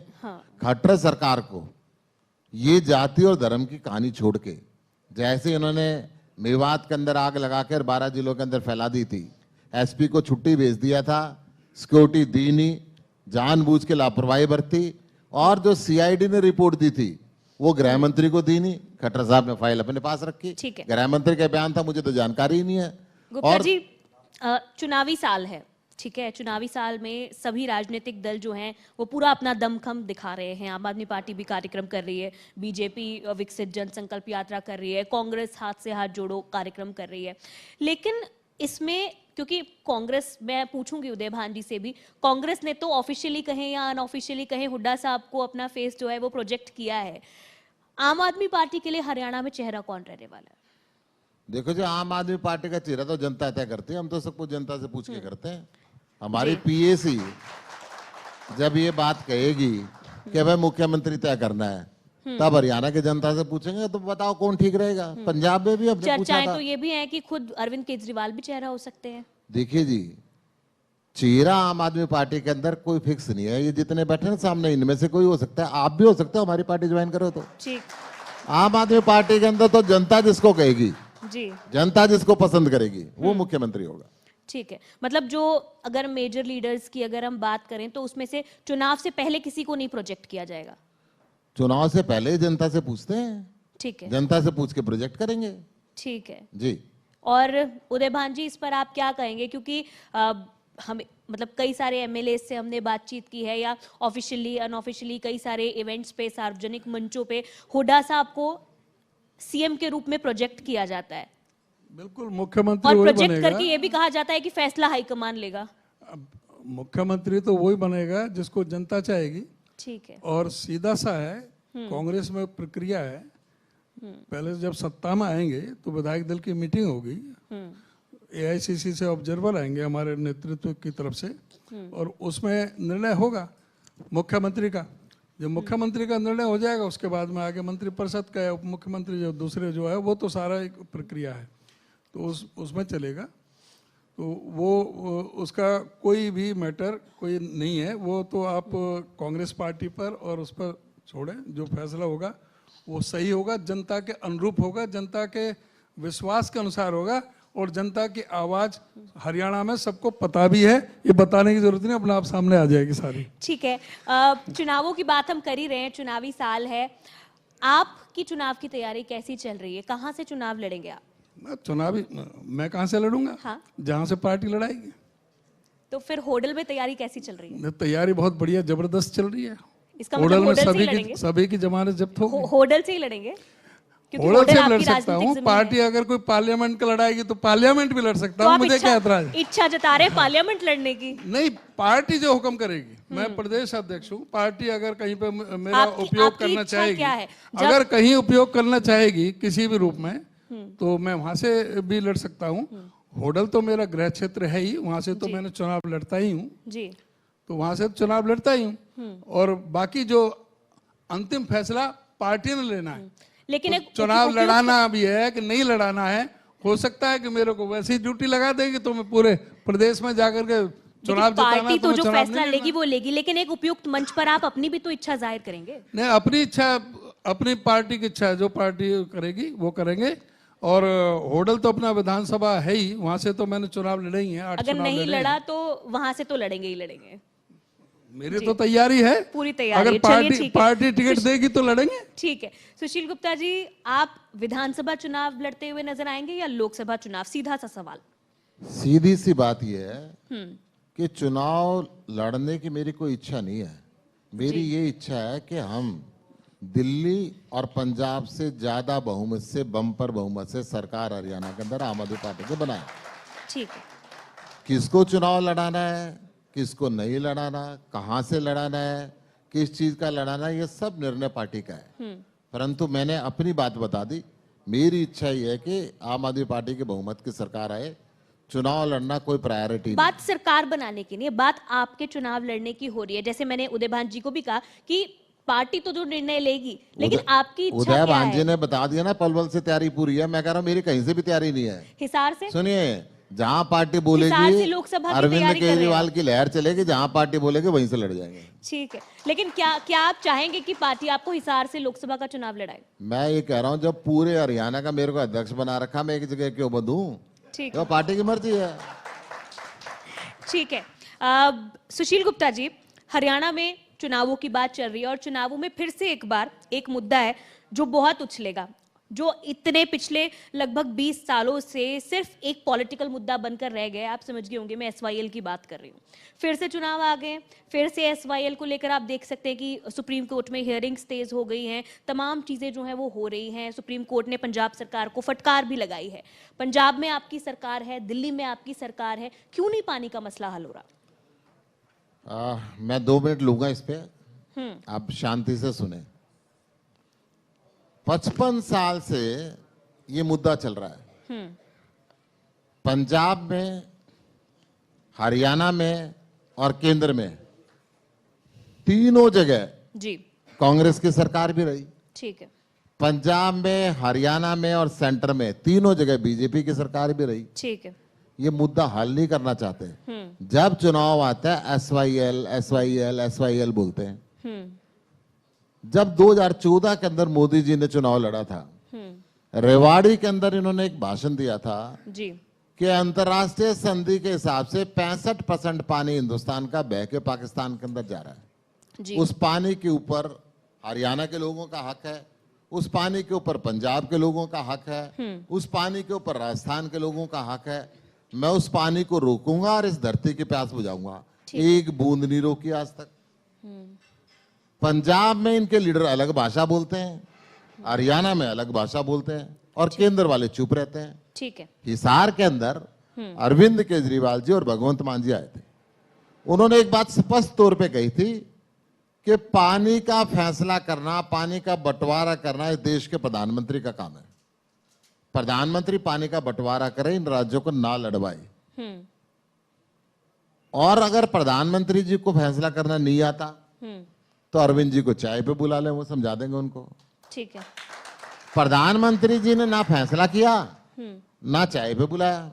खट्टर सरकार को ये जाति और धर्म की कहानी छोड़ के, जैसे इन्होंने मेवात के अंदर आग लगाकर 12 जिलों के अंदर फैला दी थी, एसपी को छुट्टी भेज दिया था, सिक्योरिटी दी नहीं, जानबूझ के लापरवाही बरती, और जो सीआईडी ने रिपोर्ट दी थी वो गृह मंत्री को दी नहीं। खट्टर साहब ने फाइल अपने पास रखी, गृह मंत्री का बयान था, मुझे तो जानकारी ही नहीं है। गुप्ता जी, चुनावी साल है, ठीक है, चुनावी साल में सभी राजनीतिक दल जो हैं वो पूरा अपना दमखम दिखा रहे हैं। आम आदमी पार्टी भी कार्यक्रम कर रही है, बीजेपी विकसित जन संकल्प यात्रा कर रही है, कांग्रेस हाथ से हाथ जोड़ो कार्यक्रम कर रही है। लेकिन इसमें क्योंकि कांग्रेस, मैं पूछूंगी उदय भान जी से भी, कांग्रेस ने तो ऑफिशियली कहें या अनऑफिशियली कहें हुड्डा साहब को अपना फेस जो है वो प्रोजेक्ट किया है। आम आदमी पार्टी के लिए हरियाणा में चेहरा कौन रहने वाला है? देखो जी, आम आदमी पार्टी का चेहरा तो जनता तय करती है, हम तो सब कुछ जनता से पूछ के करते हैं। हमारी पीएसी जब ये बात कहेगी कि भाई मुख्यमंत्री तय करना है, तब हरियाणा की जनता से पूछेंगे तो बताओ कौन ठीक रहेगा। पंजाब में भी हमने पूछा था। चर्चाएं तो ये भी है कि खुद अरविंद केजरीवाल भी चेहरा हो सकते हैं। देखिए जी, चेहरा आम आदमी पार्टी के अंदर कोई फिक्स नहीं है। ये जितने बैठे ना सामने, इनमें से कोई हो सकता है, आप भी हो सकते हो हमारी पार्टी ज्वाइन करो तो। आम आदमी पार्टी के अंदर तो जनता जिसको कहेगी, जनता जिसको पसंद करेगी वो मुख्यमंत्री होगा। ठीक है, मतलब जो अगर मेजर लीडर्स की अगर हम बात करें तो उसमें से चुनाव से पहले किसी को नहीं प्रोजेक्ट किया जाएगा। चुनाव से पहले ही जनता से पूछते हैं, ठीक है, जनता से पूछ के प्रोजेक्ट करेंगे। ठीक है। जी। और उदय भान जी, इस पर आप क्या कहेंगे, क्योंकि हम मतलब कई सारे एमएलए से हमने बातचीत की है या ऑफिशियली अनऑफिशियली कई सारे इवेंट्स पे, सार्वजनिक मंचों पे हुड्डा साहब को सीएम के रूप में प्रोजेक्ट किया जाता है बिल्कुल, मुख्यमंत्री और वही प्रोजेक्ट बनेगा। करके ये भी कहा जाता है कि फैसला हाईकमान लेगा। अब मुख्यमंत्री तो वही बनेगा जिसको जनता चाहेगी। ठीक है। और सीधा सा है, कांग्रेस में प्रक्रिया है, पहले जब सत्ता में आएंगे तो विधायक दल की मीटिंग होगी, एआईसीसी से ऑब्जर्वर आएंगे हमारे नेतृत्व की तरफ से, और उसमें निर्णय होगा मुख्यमंत्री का। जब मुख्यमंत्री का निर्णय हो जाएगा उसके बाद में आगे मंत्रिपरिषद का, उप मुख्यमंत्री जो दूसरे जो है, वो तो सारा एक प्रक्रिया है, तो उसमें चलेगा। तो वो उसका कोई भी मैटर कोई नहीं है, वो तो आप कांग्रेस पार्टी पर और उस पर छोड़ें, जो फैसला होगा वो सही होगा, जनता के अनुरूप होगा, जनता के विश्वास के अनुसार होगा, और जनता की आवाज हरियाणा में सबको पता भी है, ये बताने की जरूरत नहीं, अपने आप सामने आ जाएगी सारी। ठीक है। चुनावों की बात हम कर ही रहे हैं, चुनावी साल है, आपकी चुनाव की तैयारी कैसी चल रही है, कहाँ से चुनाव लड़ेंगे आप? मैं कहाँ से लड़ूंगा? हाँ। जहाँ से पार्टी लड़ाएगी। तो फिर होडल में तैयारी कैसी चल रही है? तैयारी बहुत बढ़िया, जबरदस्त चल रही है। इसका मतलब होडल में होडल से ही लड़ेंगे? सभी की जमानत जब्त होगी। होडल से ही लड़ेंगे? क्योंकि होडल से होडल लड़ आपकी सकता हूँ, राजनीतिक पार्टी जमीन है। अगर कोई पार्लियामेंट का लड़ाएगी तो पार्लियामेंट भी लड़ सकता तो हूँ, आप मुझे क्या ऐतराज है? इच्छा जता रहे पार्लियामेंट लड़ने की? नहीं, पार्टी जो हुक्म करेगी, मैं प्रदेश अध्यक्ष हूँ, पार्टी अगर कहीं पे मेरा उपयोग आपकी करना इच्छा चाहेगी, क्या है? अगर कहीं उपयोग करना चाहेगी किसी भी रूप में, तो मैं वहां से भी लड़ सकता हूँ। होडल तो मेरा गृह क्षेत्र है ही, वहां से तो मैंने चुनाव लड़ता ही हूँ जी, तो वहां से चुनाव लड़ता ही हूँ, और बाकी जो अंतिम फैसला पार्टी ने लेना है। लेकिन तो एक चुनाव लड़ाना भी है कि नहीं लड़ाना है, हो सकता है कि मेरे को वैसी ड्यूटी लगा देगी तो मैं पूरे प्रदेश में जाकर के चुनाव जिताना, पार्टी तो मैं जो चुनाव फैसला नहीं लेगी लड़ना। वो लेगी, लेकिन एक उपयुक्त मंच पर आप अपनी भी तो इच्छा जाहिर करेंगे। नहीं, अपनी इच्छा, अपनी पार्टी की इच्छा है, जो पार्टी करेगी वो करेंगे। और होडल तो अपना विधानसभा है ही, वहां से तो मैंने चुनाव लड़े ही हैं, 8 अगर चुनाव नहीं लड़े हैं। लड़ा तो वहां से तो लड़ेंगे ही लड़ेंगे। मेरी तो तैयारी है, पूरी तैयारी अगर है। चलिए, पार्टी ठीक है। पार्टी टिकट देगी तो लड़ेंगे। ठीक है, सुशील गुप्ता जी, आप विधानसभा चुनाव लड़ते हुए नजर आएंगे या लोकसभा चुनाव? सीधा सा सवाल। सीधी सी बात यह है कि चुनाव लड़ने की मेरी कोई इच्छा नहीं है। मेरी ये इच्छा है कि हम दिल्ली और पंजाब से ज्यादा बहुमत से, बम्पर बहुमत से सरकार हरियाणा के अंदर आम आदमी पार्टी के बनाए। ठीक है। किसको चुनाव लड़ाना है, किसको नहीं लड़ाना, कहां से लड़ाना है, किस चीज का लड़ाना है, ये सब निर्णय पार्टी का है। परंतु मैंने अपनी बात बता दी, मेरी इच्छा ये है कि आम आदमी पार्टी की बहुमत की सरकार आए, चुनाव लड़ना कोई प्रायोरिटी नहीं। बात सरकार बनाने की नहीं है, बात आपके चुनाव लड़ने की हो रही है। जैसे मैंने उदय भान जी को भी कहा कि पार्टी तो जो निर्णय लेगी, लेकिन आपकी इच्छा उदय क्या भान जी है? ने बता दिया ना, पलवल से तैयारी पूरी है। मैं कह रहा हूँ मेरी कहीं से भी तैयारी नहीं है। हिसार से? सुनिए, जहां पार्टी हिसार से बोलेगी, लोकसभा की अरविंद तैयारी कर रहे हैं। केजरीवाल की लहर चलेगी, जहां पार्टी बोलेगी वहीं से लड़ जाएंगे। ठीक है, लेकिन क्या आप चाहेंगे कि पार्टी आपको हिसार से लोकसभा का चुनाव लड़ाए? मैं ये कह रहा हूँ, जब पूरे हरियाणा का मेरे को अध्यक्ष बना रखा, मैं एक जगह क्यों बंधूं? ठीक तो पार्टी की मर्जी है। ठीक है। सुशील गुप्ता जी, हरियाणा में चुनावों की बात चल रही है और चुनावों में फिर से एक बार एक मुद्दा है जो बहुत उछलेगा, जो इतने पिछले लगभग 20 सालों से सिर्फ एक पॉलिटिकल मुद्दा बनकर रह गया। आप समझ गए होंगे मैं एसवाईएल की बात कर रही हूँ। फिर से चुनाव आ गए, फिर से एसवाईएल को लेकर आप देख सकते हैं कि सुप्रीम कोर्ट में हियरिंग्स तेज हो गई हैं, तमाम चीजें जो हैं वो हो रही हैं। सुप्रीम कोर्ट ने पंजाब सरकार को फटकार भी लगाई है। पंजाब में आपकी सरकार है, दिल्ली में आपकी सरकार है, क्यों नहीं पानी का मसला हल हो रहा? मैं 2 मिनट लूंगा इस पे, आप शांति से सुने। 55 साल से ये मुद्दा चल रहा है। पंजाब में, हरियाणा में और केंद्र में, तीनों जगह जी, कांग्रेस की सरकार भी रही। ठीक है। पंजाब में, हरियाणा में और सेंटर में तीनों जगह बीजेपी की सरकार भी रही। ठीक है। ये मुद्दा हल नहीं करना चाहते। जब चुनाव आता है एसवाईएल एसवाईएल एसवाईएल बोलते हैं। जब 2014 के अंदर मोदी जी ने चुनाव लड़ा था, रेवाड़ी के अंदर इन्होंने एक भाषण दिया था जी, कि अंतर्राष्ट्रीय संधि के हिसाब से 65% पानी हिंदुस्तान का बह के पाकिस्तान के अंदर जा रहा है। जी। उस पानी के ऊपर हरियाणा के लोगों का हक है, उस पानी के ऊपर पंजाब के लोगों का हक है, उस पानी के ऊपर राजस्थान के लोगों का हक है। मैं उस पानी को रोकूंगा और इस धरती की प्यास बुझाऊंगा। एक बूंद नहीं रोकी आज तक। पंजाब में इनके लीडर अलग भाषा बोलते हैं, हरियाणा में अलग भाषा बोलते हैं और केंद्र वाले चुप रहते हैं। ठीक है। हिसार के अंदर अरविंद केजरीवाल जी और भगवंत मान जी आए थे। उन्होंने एक बात स्पष्ट तौर पे कही थी कि पानी का फैसला करना, पानी का बंटवारा करना इस देश के प्रधानमंत्री का काम है। प्रधानमंत्री पानी का बंटवारा करे, इन राज्यों को ना लड़वाए। और अगर प्रधानमंत्री जी को फैसला करना नहीं आता तो अरविंद जी को चाय पे बुला लें, वो समझा देंगे उनको। ठीक है। प्रधानमंत्री जी ने ना फैसला किया, ना चाय पे बुलाया,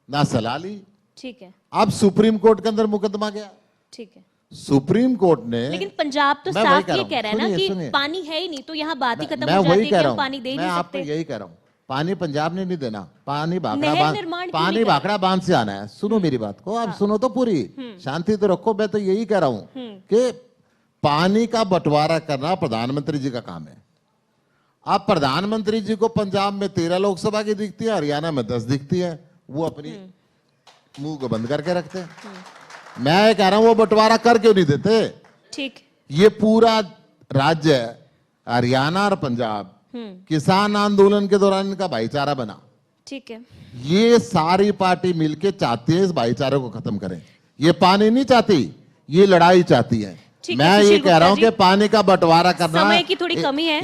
ना सलाह ली। ठीक है। अब सुप्रीम कोर्ट के अंदर मुकदमा गया। ठीक है। सुप्रीम कोर्ट ने, लेकिन पंजाब तो मैं वही साफ कह ये रहा हूं, कह रहा है ना सुनिए, कि सुनिए। पानी है ही नहीं, तो यहाँ बात ही खत्म मैं हो जाती वही है कह कि रहा हम पानी दे ही हूं, मैं नहीं आपको सकते। यही कह रहा हूं। पानी पंजाब ने नहीं देना, पानी भाखड़ा नहर बांध, निर्माण क्यों पानी नहीं कर भाखड़ा बांध से आना है। सुनो मेरी बात को, अब सुनो तो पूरी, शांति तो रखो। मैं तो यही कह रहा हूं कि पानी का बंटवारा करना प्रधानमंत्री जी का काम है। अब प्रधानमंत्री जी को पंजाब में 13 लोकसभा की दिखती है, हरियाणा में 10 दिखती है, वो अपनी मुंह को बंद करके रखते हैं। मैं कह रहा हूं वो बंटवारा कर क्यों नहीं देते? ठीक। ये पूरा राज्य हरियाणा और पंजाब किसान आंदोलन के दौरान इनका भाईचारा बना। ठीक है। ये सारी पार्टी मिलके चाहती है इस भाईचारे को खत्म करें। ये पानी नहीं चाहती, ये लड़ाई चाहती है। ठीक है, मैं ये सुशील कह रहा हूं गुप्ता कि पानी का बंटवारा करना, समय की थोड़ी कमी है।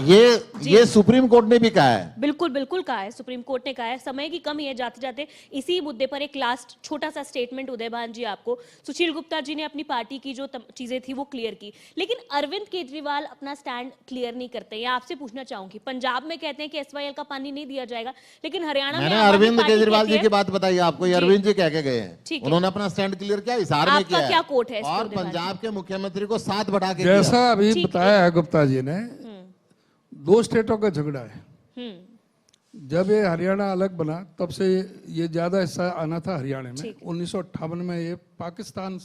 ये सुप्रीम कोर्ट ने भी कहा है। बिल्कुल बिल्कुल कहा है, सुप्रीम कोर्ट ने कहा है, समय की कमी है। जाते जाते इसी मुद्दे पर एक लास्ट छोटा सा स्टेटमेंट उदयभान जी आपको। सुशील गुप्ता जी ने अपनी पार्टी की जो चीजें थी वो क्लियर की, लेकिन अरविंद केजरीवाल अपना स्टैंड क्लियर नहीं करते। ये आपसे पूछना चाहूंगी, पंजाब में कहते हैं कि SYL का पानी नहीं दिया जाएगा, लेकिन हरियाणा में मैंने आम आदमी अरविंद पार्टी केजरीवाल कहती जी है- की बात बताई आपको, ये अरविंद जी कह के गए हैं। ठीक है। उन्होंने अपना स्टैंड क्लियर किया, हिसार में आपका किया क्या कोट है इस पर और उदयभान जी? पंजाब के मुख्यमंत्री को साथ बढ़ा के दिया। जैसा अभी ठीक बताया है गुप्ता जी ने, 2 स्टेटों का झगड़ा है। जब ये हरियाणा अलग बना तब से ये ज्यादा हिस्सा आना था हरियाणा में। 1958 में ये पाकिस्तान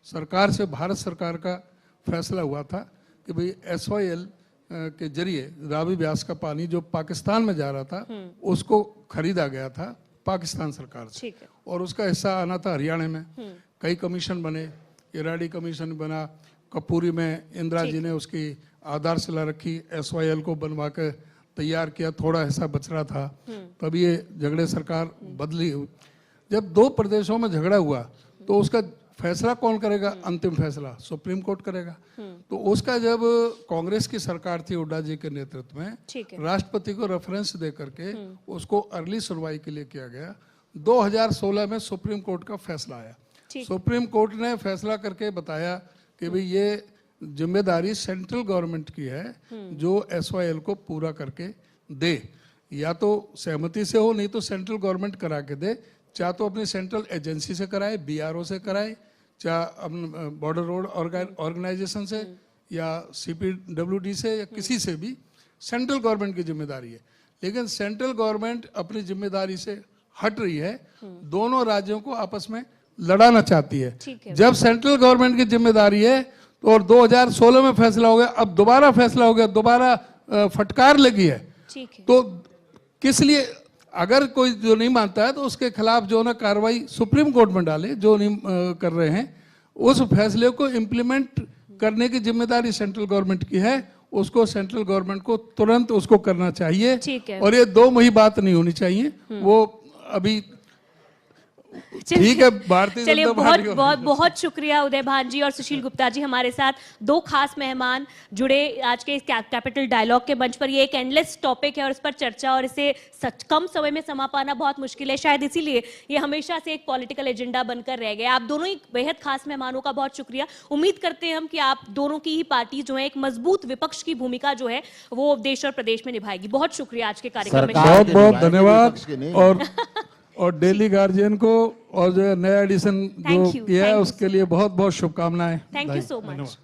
सरकार से भारत सरकार का फैसला हुआ था कि भाई SYL के जरिए रावी ब्यास का पानी जो पाकिस्तान में जा रहा था उसको खरीदा गया था पाकिस्तान सरकार से, ठीक है। और उसका हिस्सा आना था हरियाणा में। कई कमीशन बने, इराडी कमीशन बना, कपूरी में इंदिरा जी ने उसकी आधारशिला रखी, SYL को बनवा के तैयार किया, थोड़ा हिस्सा बच रहा था, तब ये झगड़े सरकार बदली। जब 2 प्रदेशों में झगड़ा हुआ तो उसका फैसला कौन करेगा? अंतिम फैसला सुप्रीम कोर्ट करेगा। तो उसका जब कांग्रेस की सरकार थी हुड्डा जी के नेतृत्व में, ठीक है। राष्ट्रपति को रेफरेंस दे करके उसको अर्ली सुनवाई के लिए किया गया। 2016 में सुप्रीम कोर्ट का फैसला आया। ठीक। सुप्रीम कोर्ट ने फैसला करके बताया कि भाई ये जिम्मेदारी सेंट्रल गवर्नमेंट की है जो SYL को पूरा करके दे, या तो सहमति से हो, नहीं तो सेंट्रल गवर्नमेंट करा के दे, चाहे तो अपनी सेंट्रल एजेंसी से कराए, BRO से कराए, चाहे बॉर्डर रोड ऑर्गेनाइजेशन से या CPWD से या किसी से भी। सेंट्रल गवर्नमेंट की जिम्मेदारी है, लेकिन सेंट्रल गवर्नमेंट अपनी जिम्मेदारी से हट रही है, दोनों राज्यों को आपस में लड़ाना चाहती है। ठीक है। जब सेंट्रल गवर्नमेंट की जिम्मेदारी है तो, और 2016 में फैसला हो गया, अब दोबारा फैसला हो गया, दोबारा फटकार लगी है, ठीक है। तो किस लिए? अगर कोई जो नहीं मानता है तो उसके खिलाफ जो ना कार्रवाई सुप्रीम कोर्ट में डाले, जो नहीं कर रहे हैं, उस फैसले को इम्प्लीमेंट करने की जिम्मेदारी सेंट्रल गवर्नमेंट की है। उसको सेंट्रल गवर्नमेंट को तुरंत उसको करना चाहिए। ठीक है। और ये 2 मुही बात नहीं होनी चाहिए। वो अभी ठीक है, भारतीय चलिए, जनता बहुत पार्टी को- बहुत बहुत शुक्रिया उदयभान जी और सुशील गुप्ता जी, हमारे साथ 2 खास मेहमान जुड़े आज के कैपिटल डायलॉग के मंच पर। ये एक एंडलेस टॉपिक है और इस पर चर्चा और इसे कम समय में समा पाना बहुत मुश्किल है, शायद इसीलिए ये हमेशा से एक पॉलिटिकल एजेंडा बनकर रह गया। आप दोनों ही बेहद खास मेहमानों का बहुत शुक्रिया। उम्मीद करते हैं हम कि आप दोनों की ही पार्टी जो है एक मजबूत विपक्ष की भूमिका जो है वो देश और प्रदेश में निभाएगी। बहुत शुक्रिया आज के कार्यक्रम में। सरकार- बहुत बहुत विपक्ष धन्यवाद। की नहीं। और डेली गार्जियन को और जो नया एडिशन Thank जो you, किया है thank you उसके लिए बहुत बहुत शुभकामनाएं। Thank you so much.